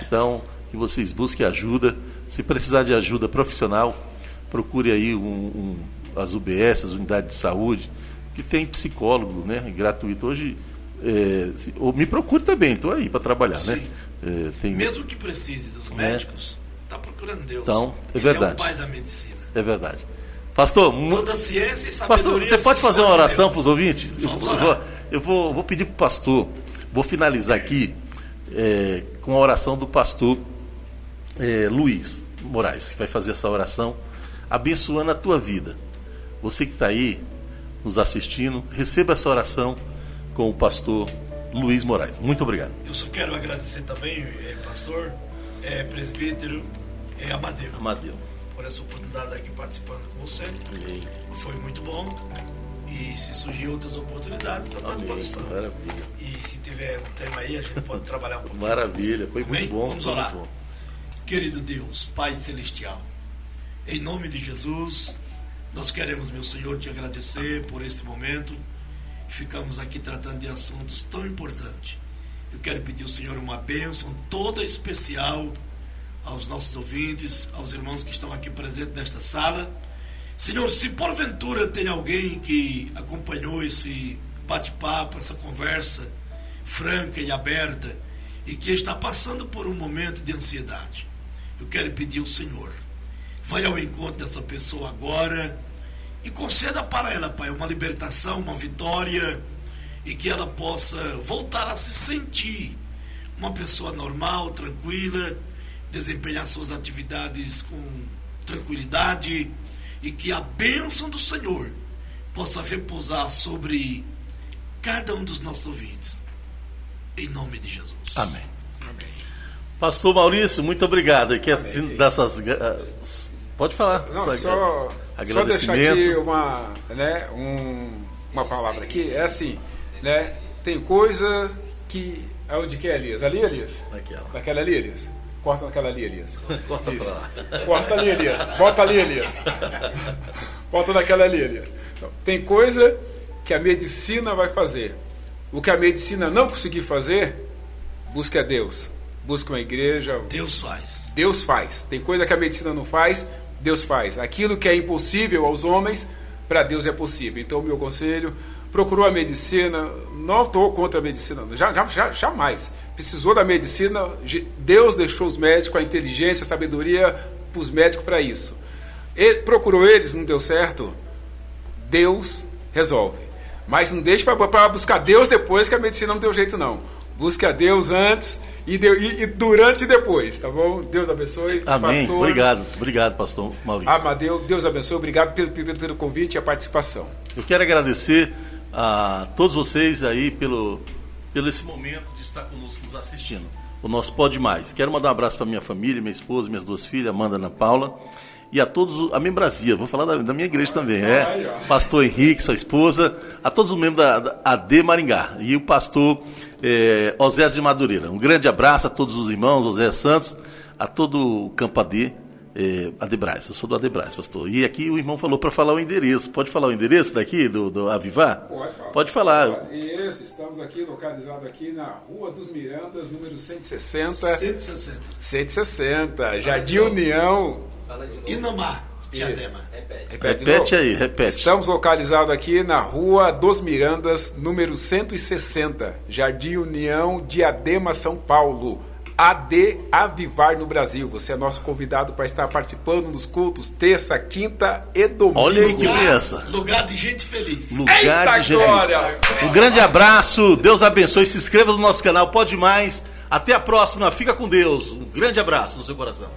Então, que vocês busquem ajuda. Se precisar de ajuda profissional, procure aí as UBS, as unidades de saúde, que tem psicólogo, né, gratuito. Hoje, ou me procure também, estou aí para trabalhar, né? Mesmo que precise dos médicos, está procurando Deus. Então, Ele verdade. é o pai da medicina. É verdade. Pastor, toda ciência e sabedoria. Pastor, você pode fazer uma oração para os ouvintes? Eu vou pedir para o pastor, vou finalizar aqui com a oração do pastor Luiz Moraes, que vai fazer essa oração abençoando a tua vida. Você que está aí nos assistindo, receba essa oração com o pastor Luiz Moraes. Muito obrigado. Eu só quero agradecer também, pastor, presbítero Amadeu, por essa oportunidade aqui participando com você. Amém. Foi muito bom. E se surgir outras oportunidades, estou à disposição. Maravilha. E se tiver um tema aí, a gente pode trabalhar um pouquinho. Maravilha, foi muito bom. Vamos orar. Muito bom. Querido Deus, Pai Celestial, em nome de Jesus, nós queremos, meu Senhor, te agradecer por este momento que ficamos aqui tratando de assuntos tão importantes. Eu quero pedir ao Senhor uma bênção toda especial aos nossos ouvintes, aos irmãos que estão aqui presentes nesta sala. Senhor, se porventura tem alguém que acompanhou esse bate-papo, essa conversa franca e aberta, e que está passando por um momento de ansiedade, eu quero pedir ao Senhor, vai ao encontro dessa pessoa agora e conceda para ela, Pai, uma libertação, uma vitória, e que ela possa voltar a se sentir uma pessoa normal, tranquila, desempenhar suas atividades com tranquilidade, e que a bênção do Senhor possa repousar sobre cada um dos nossos ouvintes, em nome de Jesus. Amém. Pastor Maurício, muito obrigado. Quer dar suas... Pode falar. Não, só deixar aqui uma palavra aqui. É assim, né? Tem coisa que... Aonde que é, Elias? Ali, Elias? Naquela ali, Elias? Corta naquela ali, Elias. Corta pra lá. Corta ali, Elias. Bota ali, Elias. Bota naquela ali, Elias. Então, tem coisa que a medicina vai fazer. O que a medicina não conseguir fazer, busque a Deus. Busque uma igreja. Deus faz. Deus faz. Tem coisa que a medicina não faz, Deus faz. Aquilo que é impossível aos homens, para Deus é possível. Então, o meu conselho, procurou a medicina, não estou contra a medicina, jamais. Precisou da medicina, Deus deixou os médicos, a inteligência, a sabedoria para os médicos para isso. Procurou eles, não deu certo, Deus resolve. Mas não deixe para buscar Deus depois, que a medicina não deu jeito não. Busque a Deus antes e durante e depois, tá bom? Deus abençoe. Amém. Pastor. Obrigado, pastor Maurício. Amadeu, Deus abençoe. Obrigado pelo convite e a participação. Eu quero agradecer a todos vocês aí pelo esse momento de estar conosco, nos assistindo. O nosso Pode Mais. Quero mandar um abraço para minha família, minha esposa, minhas duas filhas, Amanda e Ana Paula, e a todos, a membrazia, vou falar da minha igreja também, pastor Henrique, sua esposa, a todos os membros da AD Maringá, e o pastor Osés de Madureira. Um grande abraço a todos os irmãos, Osés Santos, a todo o Campo AD, Adebrais. Eu sou do Adebrais, pastor. E aqui o irmão falou para falar o endereço. Pode falar o endereço daqui, do Avivar? Pode falar. Isso, estamos aqui, localizados aqui na Rua dos Mirandas, número 160. 160, Jardim União. Inamar, Diadema. Repete aí. Estamos localizados aqui na Rua dos Mirandas, número 160, Jardim União, Diadema, São Paulo. AD Avivar no Brasil. Você é nosso convidado para estar participando dos cultos terça, quinta e domingo. Olha aí que beleza. Lugar de gente feliz. Lugar de gente feliz. Um grande abraço, Deus abençoe. Se inscreva no nosso canal, Pode Mais. Até a próxima, fica com Deus. Um grande abraço no seu coração.